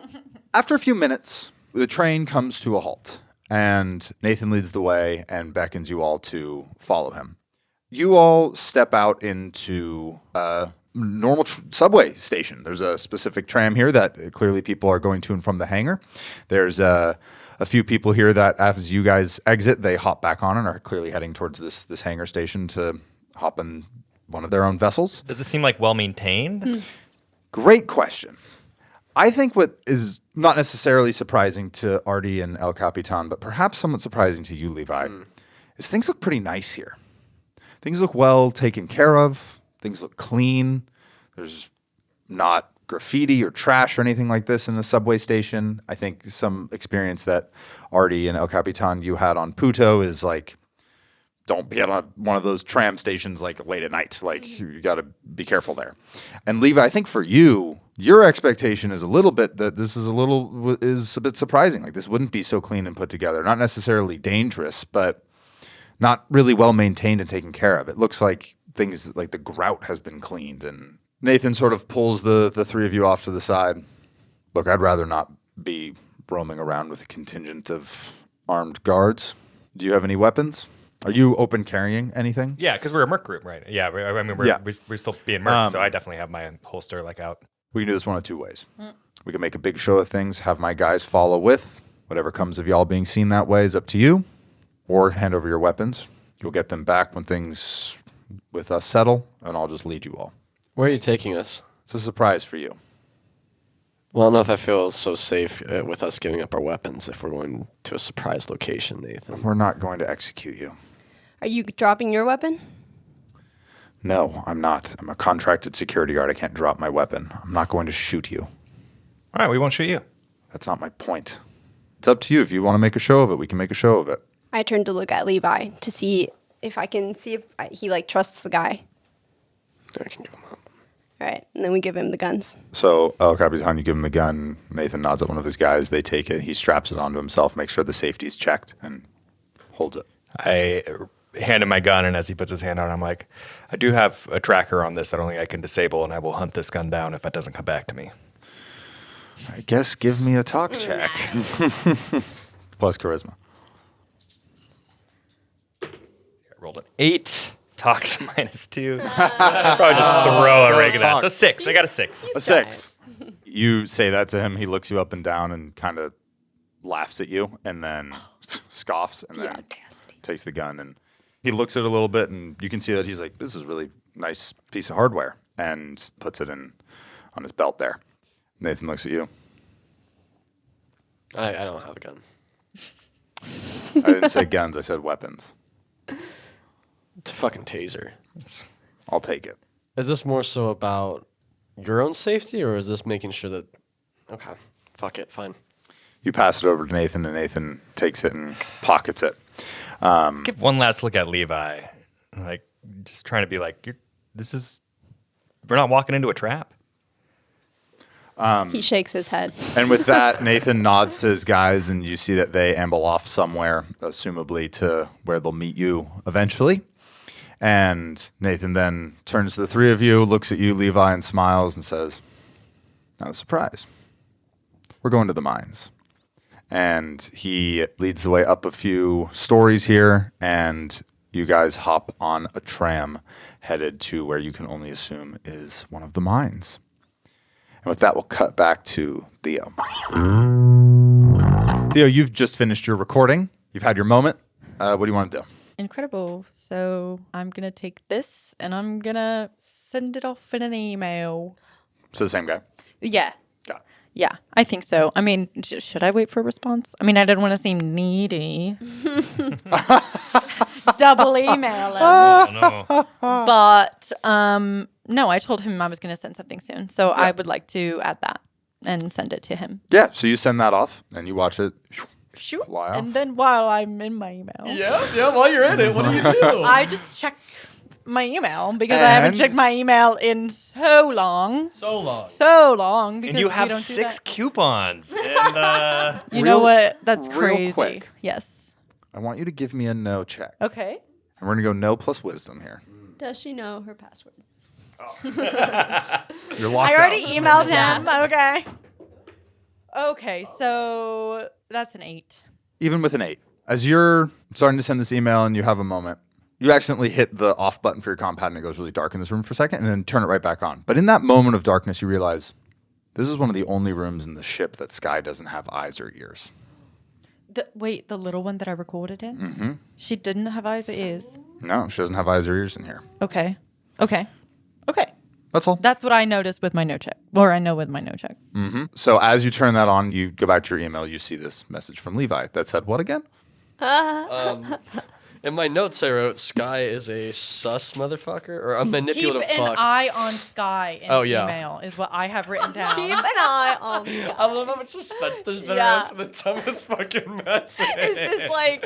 after a few minutes, the train comes to a halt, and Nathan leads the way and beckons you all to follow him. You all step out into a normal subway station. There's a specific tram here that clearly people are going to and from the hangar. There's a few people here that as you guys exit, they hop back on and are clearly heading towards this hangar station to hop in one of their own vessels. Does it seem like well-maintained? Great question. I think what is not necessarily surprising to Ardi and El Capitan, but perhaps somewhat surprising to you, Levi, is things look pretty nice here. Things look well taken care of. Things look clean. There's not graffiti or trash or anything like this in the subway station. I think some experience that Ardi and El Capitan you had on Puto is like, don't be on one of those tram stations like late at night. Like you got to be careful there. And Levi, I think for you, your expectation is a little bit that this is a bit surprising. Like this wouldn't be so clean and put together. Not necessarily dangerous, but not really well maintained and taken care of. It looks like things like the grout has been cleaned. And Nathan sort of pulls the three of you off to the side. Look, I'd rather not be roaming around with a contingent of armed guards. Do you have any weapons? Are you open carrying anything? Yeah, because we're a merc group, right? Yeah, we're still being mercs, so I definitely have my holster like out. We can do this one of two ways. We can make a big show of things, have my guys follow with. Whatever comes of y'all being seen that way is up to you. Or hand over your weapons. You'll get them back when things with us settle, and I'll just lead you all. Where are you taking us? It's a surprise for you. Well, I don't know if I feel so safe with us giving up our weapons if we're going to a surprise location, Nathan. We're not going to execute you. Are you dropping your weapon? No, I'm not. I'm a contracted security guard. I can't drop my weapon. I'm not going to shoot you. All right, we won't shoot you. That's not my point. It's up to you. If you want to make a show of it, we can make a show of it. I turn to look at Levi to see if I can see if he like trusts the guy. I can give him up. All right, and then we give him the guns. So, El Capitan, you give him the gun. Nathan nods at one of his guys. They take it. He straps it onto himself, makes sure the safety's checked, and holds it. I hand him my gun, and as he puts his hand on it, I'm like, I do have a tracker on this that only I can disable, and I will hunt this gun down if it doesn't come back to me. I guess give me a talk check. Plus charisma. I rolled an 8. Talks -2. Probably just throw a regular. It's a 6. I got a 6. A 6. You say that to him. He looks you up and down and kind of laughs at you and then scoffs and then takes the gun. And he looks at it a little bit and you can see that he's like, this is a really nice piece of hardware, and puts it on his belt there. Nathan looks at you. I don't have a gun. I didn't say guns. I said weapons. It's a fucking taser. I'll take it. Is this more so about your own safety, or is this making sure that... Okay, fuck it, fine. You pass it over to Nathan, and Nathan takes it and pockets it. Give one last look at Levi. Like, just trying to be like, we're not walking into a trap. He shakes his head. And with that, Nathan nods to his guys, and you see that they amble off somewhere, assumably to where they'll meet you eventually. And Nathan then turns to the three of you, looks at you, Levi, and smiles and says, Not a surprise. We're going to the mines. And he leads the way up a few stories here, and you guys hop on a tram headed to where you can only assume is one of the mines. And with that, we'll cut back to Theo. Theo, you've just finished your recording. You've had your moment. What do you want to do? Incredible. So I'm going to take this and I'm going to send it off in an email. So the same guy? Yeah. Got it. Yeah, I think so. I mean, should I wait for a response? I mean, I didn't want to seem needy. Double email him. Oh, no. But no, I told him I was going to send something soon. So I would like to add that and send it to him. Yeah, so you send that off, and you watch it Shoot. fly off. And then while I'm in my email, Yeah, while you're in it, what do you do? I just check my email because I haven't And? checked my email in so long. So long. Because And you have we don't do 6 that. coupons. And You know what? That's real crazy. quick. Yes. I want you to give me a no check. Okay. And we're going to go no plus wisdom here. Does she know her password? You're locked I already out. emailed him. Okay. Okay, so that's an 8. Even with an 8. As you're starting to send this email and you have a moment, you accidentally hit the off button for your compad and it goes really dark in this room for a second and then turn it right back on. But in that moment of darkness, you realize this is one of the only rooms in the ship that Sky doesn't have eyes or ears. Wait, the little one that I recorded in? Mm-hmm. She didn't have eyes or ears? No, she doesn't have eyes or ears in here. Okay. That's all. That's what I noticed with my no check. Or I know with my no check. So as you turn that on, you go back to your email, you see this message from Levi that said, what again? In my notes, I wrote, Sky is a sus motherfucker or a manipulative Keep fuck. an eye on Sky in email is what I have written down. Keep an eye on Sky. I love how much suspense there's been Yeah. around for the dumbest fucking message. It's just like,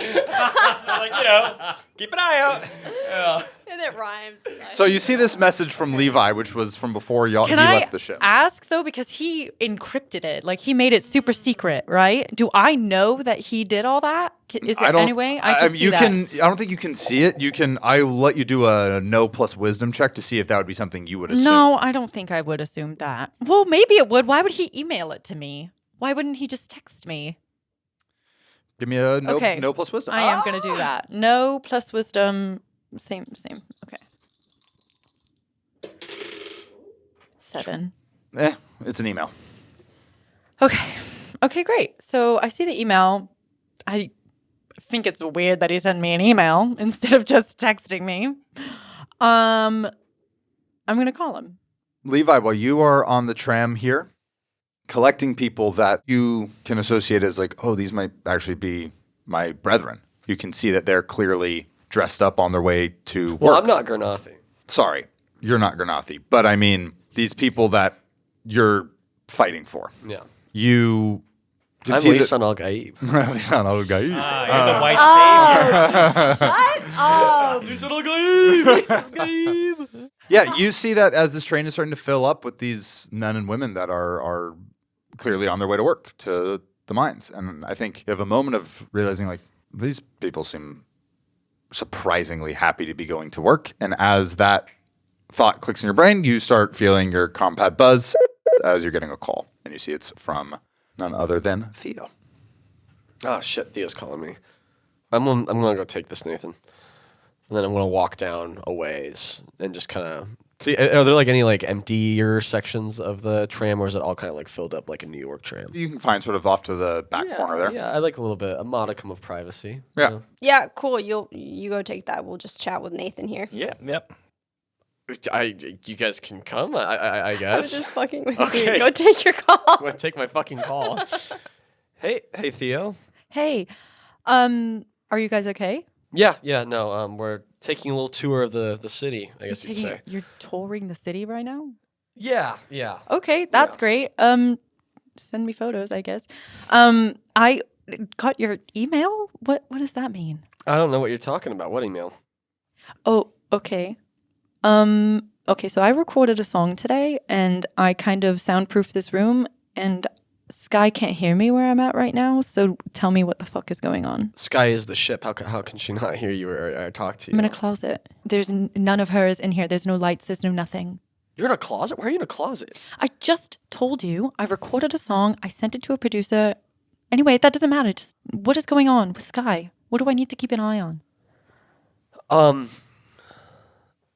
like, keep an eye out. Yeah. and it rhymes. So you see this message from Levi, which was from before he Can I left the ship. ask, though, because he encrypted it. Like, he made it super secret, right? Do I know that he did all that? Is there any way I can see you that? I don't think you can see it. I'll let you do a no plus wisdom check to see if that would be something you would assume. No, I don't think I would assume that. Well, maybe it would. Why would he email it to me? Why wouldn't he just text me? Give me a no, Okay. no plus wisdom. I am going to do that. No plus wisdom. Same. Okay. 7. It's an email. Okay, great. So I see the email. I think it's weird that he sent me an email instead of just texting me. I'm going to call him. Levi, while you are on the tram here, collecting people that you can associate as like, oh, these might actually be my brethren. You can see that they're clearly dressed up on their way to work. Well, I'm not Gurnathi. Sorry, you're not Gurnathi. But I mean, these people that you're fighting for. Yeah. You can I'm see that- Lisan al-Gaib. Lisan al-Gaib. You're the white savior. Lisan al-Gaib. Yeah, you see that as this train is starting to fill up with these men and women that are clearly on their way to work, to the mines. And I think you have a moment of realizing, like, these people seem surprisingly happy to be going to work. And as that thought clicks in your brain, you start feeling your compad buzz as you're getting a call. And you see it's from none other than Theo. Oh, shit. Theo's calling me. I'm gonna go take this, Nathan. And then I'm gonna walk down a ways and just kind of see. Are there like any like emptier sections of the tram, or is it all kind of like filled up like a New York tram? You can find sort of off to the back corner there. Yeah, I like a little bit, a modicum of privacy. Yeah. You know? Yeah, cool. You go take that. We'll just chat with Nathan here. Yep. You guys can come, I I was guess. just fucking with Okay. you. Go take your call. I'm gonna take my fucking call. Hey, Theo. Hey, are you guys okay? Yeah, no, we're taking a little tour of the city, I guess you could say. You're touring the city right now? Yeah. Okay, that's great. Send me photos, I guess. I got your email. What does that mean? I don't know what you're talking about. What email? Oh, okay. Okay, so I recorded a song today and I kind of soundproofed this room and Sky can't hear me where I'm at right now, so tell me what the fuck is going on. Sky is the ship. How can she not hear you or talk to you? I'm in a closet. There's none of hers in here. There's no lights. There's no nothing. You're in a closet? Why are you in a closet? I just told you I recorded a song. I sent it to a producer. Anyway, that doesn't matter. Just what is going on with Sky? What do I need to keep an eye on?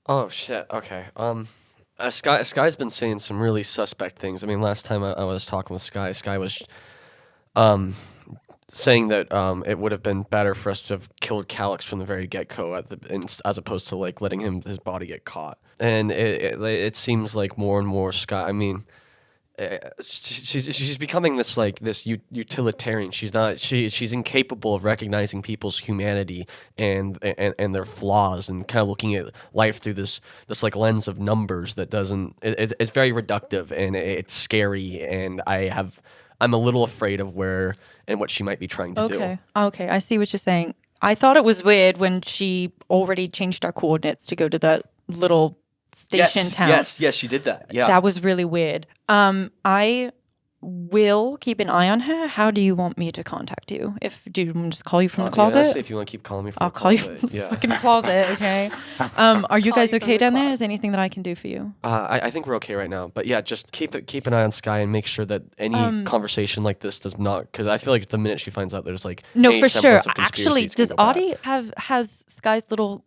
Oh shit. Okay. Sky's been saying some really suspect things. I mean, last time I was talking with Sky was saying that it would have been better for us to have killed Calix from the very get-go as opposed to like letting his body get caught. And it seems like more and more Sky. I mean, she's becoming this utilitarian. She's incapable of recognizing people's humanity and their flaws and kind of looking at life through this like lens of numbers that doesn't. It's very reductive and it's scary. And I'm a little afraid of where and what she might be trying to do. Okay, I see what you're saying. I thought it was weird when she already changed our coordinates to go to the little station town. Yes, she did that. Yeah. That was really weird. I will keep an eye on her. How do you want me to contact you? Do you want me to just call you from the closet? Yes, if you want to keep calling me from I'll the call closet. you from the Yeah. fucking closet, okay? Are you Call guys you from okay the down there? closet. Is there anything that I can do for you? I think we're okay right now, but yeah, just keep an eye on Sky and make sure that any conversation like this does not, because I feel like the minute she finds out there's like No, any for sure. semblance of conspiracy, Actually, it's gonna does go bad. Ardi has Sky's little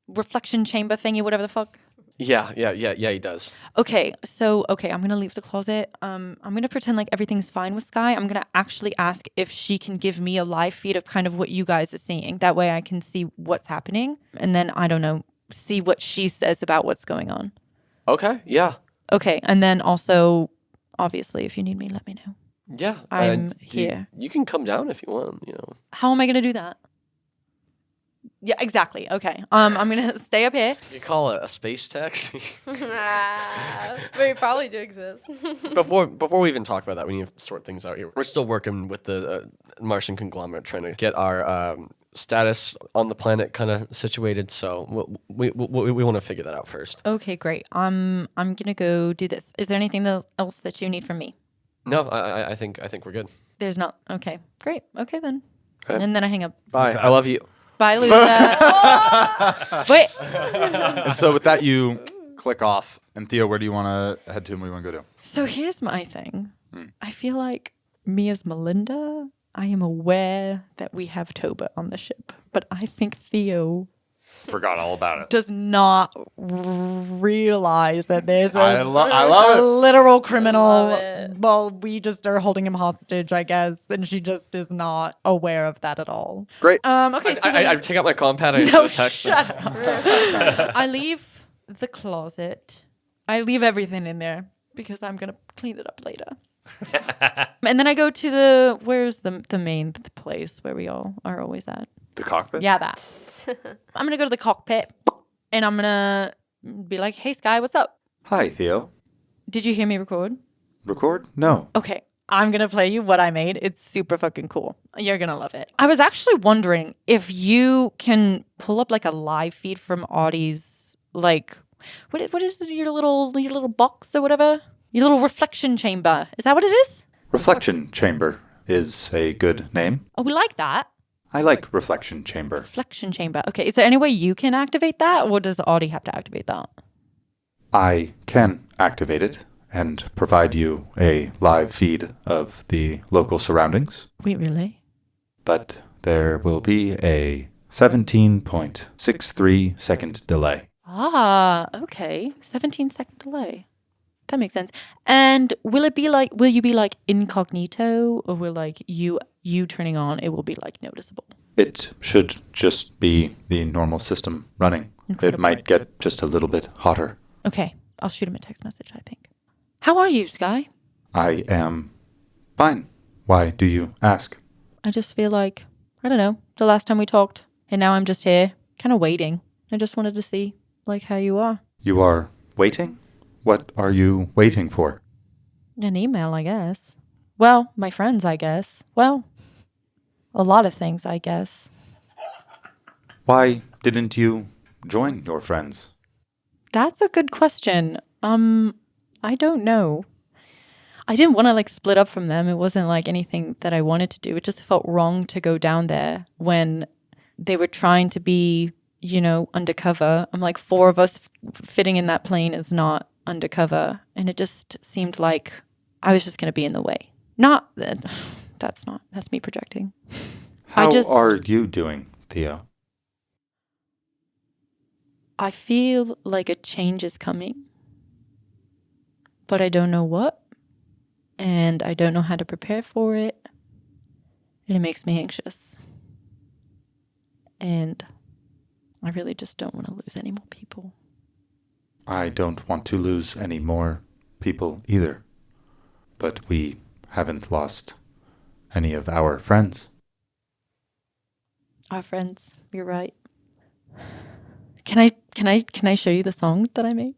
reflection chamber thingy, whatever the fuck? Yeah, he does. Okay, I'm gonna leave the closet. I'm gonna pretend like everything's fine with Sky. I'm gonna actually ask if she can give me a live feed of kind of what you guys are seeing. That way I can see what's happening. And then, I don't know, see what she says about what's going on. Okay, yeah. Okay, and then also, obviously, if you need me, let me know. Yeah. I'm here. You can come down if you want, you know. How am I gonna do that? Yeah, exactly. Okay. I'm gonna stay up here. You call it a space taxi. But you probably do exist. Before we even talk about that, we need to sort things out here. We're still working with the Martian conglomerate, trying to get our status on the planet kind of situated. So we want to figure that out first. Okay, great. I'm gonna go do this. Is there anything else that you need from me? No, I think we're good. There's not. Okay, great. Okay then. Okay. And then I hang up. Bye. I love you. Bye, Lisa. Wait. And so with that, you click off. And Theo, where do you want to head to and what do you want to go to? So here's my thing. I feel like me as Melinda, I am aware that we have Toba on the ship. But I think Theo Forgot all about it. does not realize that there's I love it. literal criminal. Love it. Well, we just are holding him hostage, I guess, and she just is not aware of that at all. Great. Okay, so I take out my compad and I no, send a text. shut up. I leave the closet. I leave everything in there because I'm gonna clean it up later. And then I go to where's the main place where we all are always at? The cockpit? Yeah, that. I'm gonna go to the cockpit and I'm gonna be like, "Hey, Sky, what's up? Hi, Theo. Did you hear me record?" Record? No. Okay, I'm gonna play you what I made. It's super fucking cool. You're gonna love it. I was actually wondering if you can pull up like a live feed from Ardi's like what is your little box or whatever? Your little reflection chamber. Is that what it is? Reflection Chamber is a good name. Oh, we like that. I like Reflection Chamber. Reflection chamber. Okay, is there any way you can activate that, or does Ardi have to activate that? I can activate it and provide you a live feed of the local surroundings, Wait, really? but there will be a 17.63 second delay. Ah, okay. 17-second delay. That makes sense. And will you be like incognito, or will like you turning on, it will be like noticeable? It should just be the normal system running. Incredible. It might get just a little bit hotter. Okay, I'll shoot him a text message, I think. How are you, Sky? I am fine. Why do you ask? I just feel like, I don't know, the last time we talked, and now I'm just here, kind of waiting. I just wanted to see, like, how you are. You are waiting? What are you waiting for? An email, I guess. Well, my friends, I guess. Well, a lot of things, I guess. Why didn't you join your friends? That's a good question. I don't know. I didn't want to like split up from them. It wasn't like anything that I wanted to do. It just felt wrong to go down there when they were trying to be, undercover. I'm like, 4 of us fitting in that plane is not undercover, and it just seemed like I was just going to be in the way. Not that that's me projecting. How are you doing, Theo? I feel like a change is coming, but I don't know what, and I don't know how to prepare for it, and it makes me anxious. And I really just don't want to lose any more people. I don't want to lose any more people either, but we haven't lost any of our friends. Our friends, you're right. Can I show you the song that I made?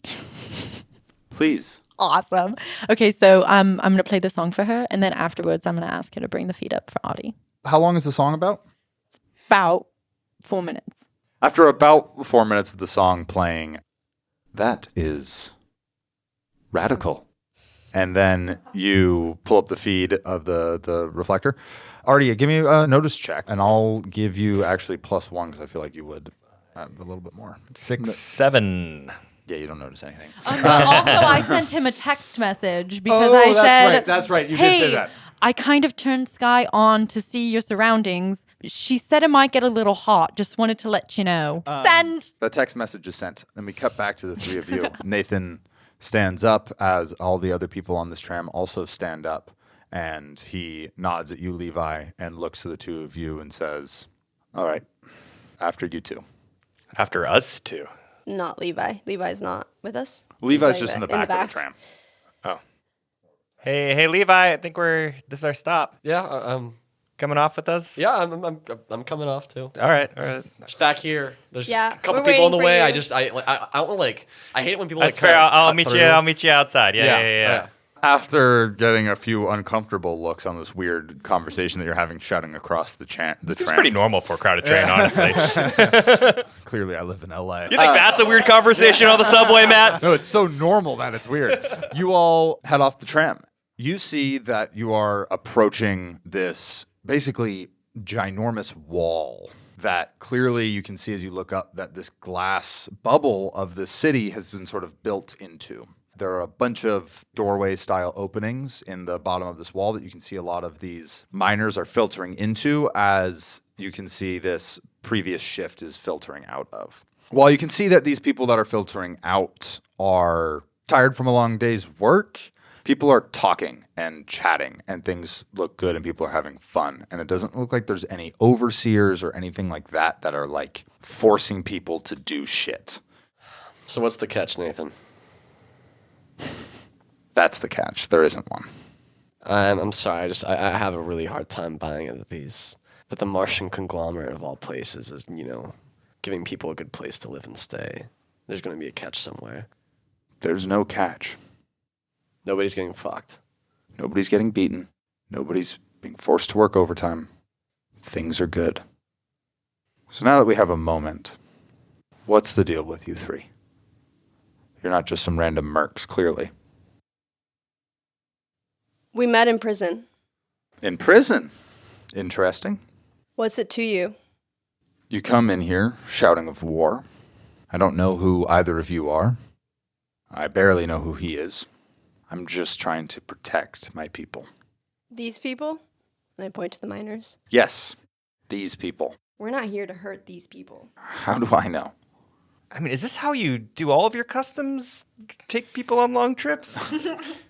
Please. Awesome. Okay, so I'm gonna play the song for her, and then afterwards I'm gonna ask her to bring the feed up for Ardi. How long is the song about? It's about 4 minutes. After about 4 minutes of the song playing, that is radical. And then you pull up the feed of the reflector. Ardi, give me a notice check, and I'll give you actually +1 because I feel like you would have a little bit more. 6, 7. Yeah, you don't notice anything. Also, I sent him a text message because I said, That's right. You hey, did say that. I kind of turned Sky on to see your surroundings. She said it might get a little hot. Just wanted to let you know. Send. The text message is sent. Then we cut back to the three of you. Nathan stands up as all the other people on this tram also stand up. And he nods at you, Levi, and looks to the two of you and says, all right, after you two. After us two. Not Levi. Levi's not with us. Levi's He's just in the back of the tram. Oh. Hey, Levi, I think this is our stop. Yeah, Coming off with us? yeah, I'm coming off too. All right. Just back here. There's Yeah, a couple we're people on the waiting for way. you. I don't like. I hate it when people That's like. fair. kinda I'll cut meet through. you. I'll meet you outside. Yeah. After getting a few uncomfortable looks on this weird conversation that you're having shouting across the tram. It's pretty normal for a crowded train, honestly. Clearly, I live in LA. You think that's a weird conversation on the subway, Matt? No, it's so normal that it's weird. You all head off the tram. You see that you are approaching this basically ginormous wall that clearly you can see as you look up that this glass bubble of the city has been sort of built into. There are a bunch of doorway-style openings in the bottom of this wall that you can see a lot of these miners are filtering into as you can see this previous shift is filtering out of. While you can see that these people that are filtering out are tired from a long day's work, people are talking and chatting and things look good and people are having fun. And it doesn't look like there's any overseers or anything like that that are like forcing people to do shit. So what's the catch, Nathan? That's the catch. There isn't one. I'm sorry. I have a really hard time buying it that the Martian conglomerate of all places is, giving people a good place to live and stay. There's going to be a catch somewhere. There's no catch. Nobody's getting fucked. Nobody's getting beaten. Nobody's being forced to work overtime. Things are good. So now that we have a moment, what's the deal with you three? You're not just some random mercs, clearly. We met in prison. In prison? Interesting. What's it to you? You come in here shouting of war. I don't know who either of you are. I barely know who he is. I'm just trying to protect my people. These people? And I point to the miners. Yes, these people. We're not here to hurt these people. How do I know? I mean, is this how you do all of your customs? Take people on long trips?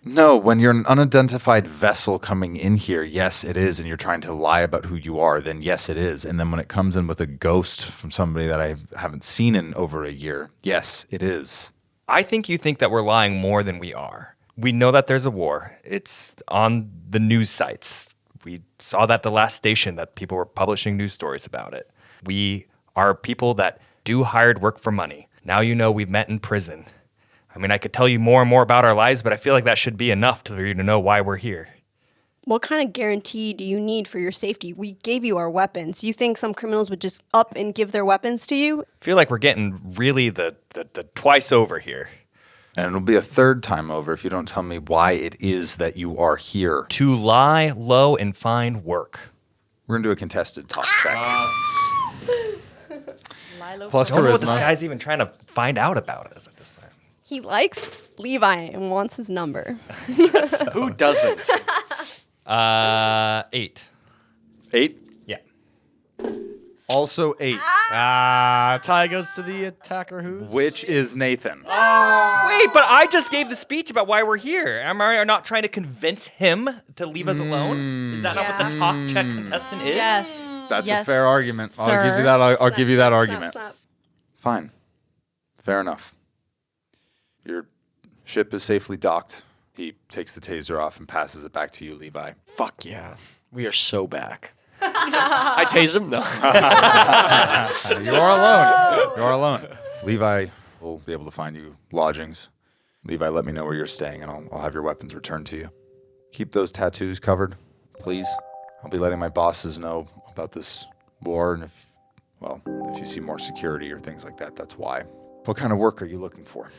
No, when you're an unidentified vessel coming in here, yes, it is, and you're trying to lie about who you are, then yes, it is. And then when it comes in with a ghost from somebody that I haven't seen in over a year, yes, it is. I think you think that we're lying more than we are. We know that there's a war. It's on the news sites. We saw that the last station that people were publishing news stories about it. We are people that do hired work for money. Now you know we've met in prison. I mean, I could tell you more and more about our lives, but I feel like that should be enough for you to know why we're here. What kind of guarantee do you need for your safety? We gave you our weapons. You think some criminals would just up and give their weapons to you? I feel like we're getting really the twice over here. And it'll be a third time over if you don't tell me why it is that you are here. To lie low and find work. We're going to do a contested talk check. Plus I don't know what this charisma. guy's even trying to find out about us at this point. He likes Levi and wants his number. Who doesn't? 8. 8? Yeah. Also 8. Tie goes to the attacker Which is Nathan. Wait, but I just gave the speech about why we're here. Am I not trying to convince him to leave us alone? Is that not what the talk check contestant is? Yes. That's Yes, a fair argument. sir. I'll give you that. I'll give you that Snap, argument. snap. Fine. Fair enough. Your ship is safely docked. He takes the taser off and passes it back to you, Levi. Fuck yeah. We are so back. I tase him? No. You are alone. You are alone. Levi will be able to find you lodgings. Levi, let me know where you're staying, and I'll have your weapons returned to you. Keep those tattoos covered, please. I'll be letting my bosses know about this war, and if you see more security or things like that, that's why. What kind of work are you looking for?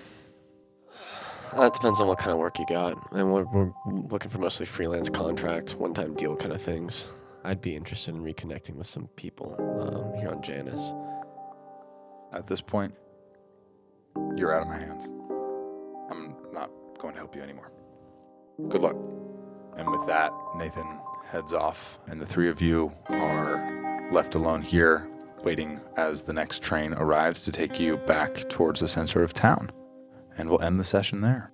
It depends on what kind of work you got. And we're looking for mostly freelance contract, one-time deal kind of things. I'd be interested in reconnecting with some people here on Janus. At this point, you're out of my hands. I'm not going to help you anymore. Good luck. And with that, Nathan heads off, and the three of you are left alone here, waiting as the next train arrives to take you back towards the center of town. And we'll end the session there.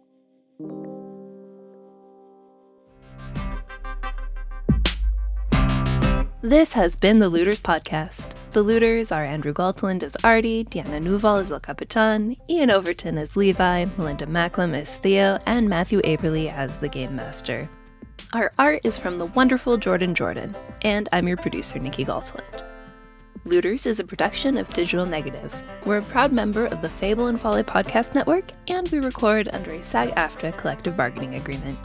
This has been the Looters Podcast. The Looters are Andrew Galteland as Ardi, Deanna Núval as Capitan, Ian Overton as Levi, Melinda Macklem as Theo, and Mathew Aberly as the Game Master. Our art is from the wonderful Jordan, and I'm your producer, Nikki Galteland. Looters is a production of Digital Negative. We're a proud member of the Fable and Folly Podcast Network, and we record under a SAG-AFTRA collective bargaining agreement.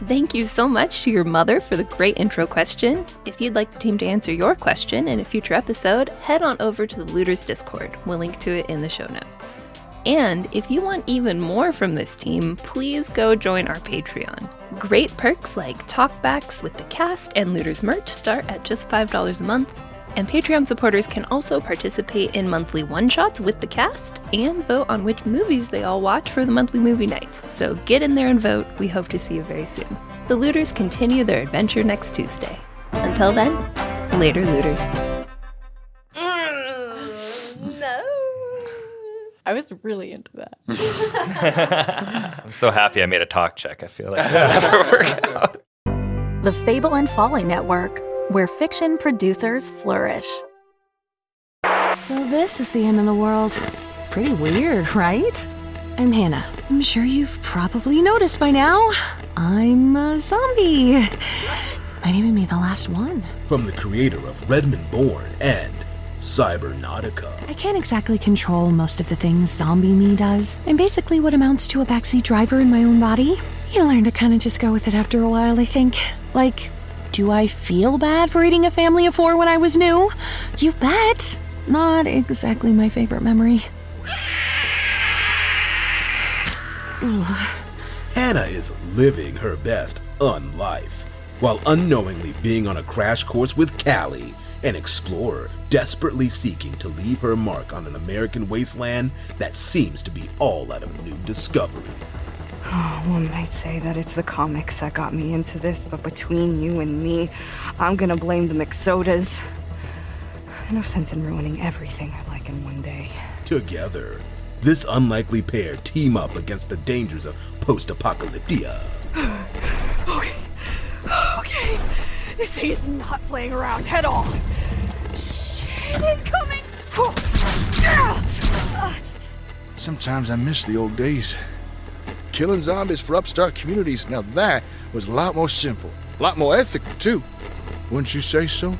Thank you so much to your mother for the great intro question. If you'd like the team to answer your question in a future episode, head on over to the Looters Discord. We'll link to it in the show notes. And if you want even more from this team, please go join our Patreon. Great perks like talkbacks with the cast and Looters merch start at just $5 a month. And Patreon supporters can also participate in monthly one-shots with the cast and vote on which movies they all watch for the monthly movie nights. So get in there and vote. We hope to see you very soon. The Looters continue their adventure next Tuesday. Until then, later, Looters. No. I was really into that. I'm so happy I made a talk check. I feel like this never worked out. The Fable and Folly Network, where fiction producers flourish. So this is the end of the world. Pretty weird, right? I'm Hannah. I'm sure you've probably noticed by now. I'm a zombie. Might even be the last one. From the creator of Redmond Born and Cybernautica. I can't exactly control most of the things zombie me does. I'm basically what amounts to a backseat driver in my own body. You learn to kind of just go with it after a while, I think. Like, do I feel bad for eating a family of 4 when I was new? You bet. Not exactly my favorite memory. Hannah is living her best unlife, while unknowingly being on a crash course with Callie, an explorer desperately seeking to leave her mark on an American wasteland that seems to be all out of new discoveries. One might say that it's the comics that got me into this, but between you and me, I'm gonna blame the McSodas. No sense in ruining everything I like in one day. Together, this unlikely pair team up against the dangers of post-apocalyptia. Okay. This thing is not playing around at all. Shit, incoming! Sometimes I miss the old days. Killing zombies for upstart communities, now that was a lot more simple. A lot more ethical, too. Wouldn't you say so?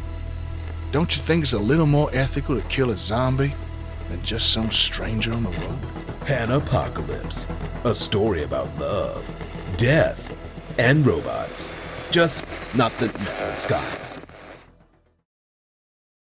Don't you think it's a little more ethical to kill a zombie than just some stranger on the road? Hannah-pocalypse, a story about love, death, and robots. Just not the Netflix kind.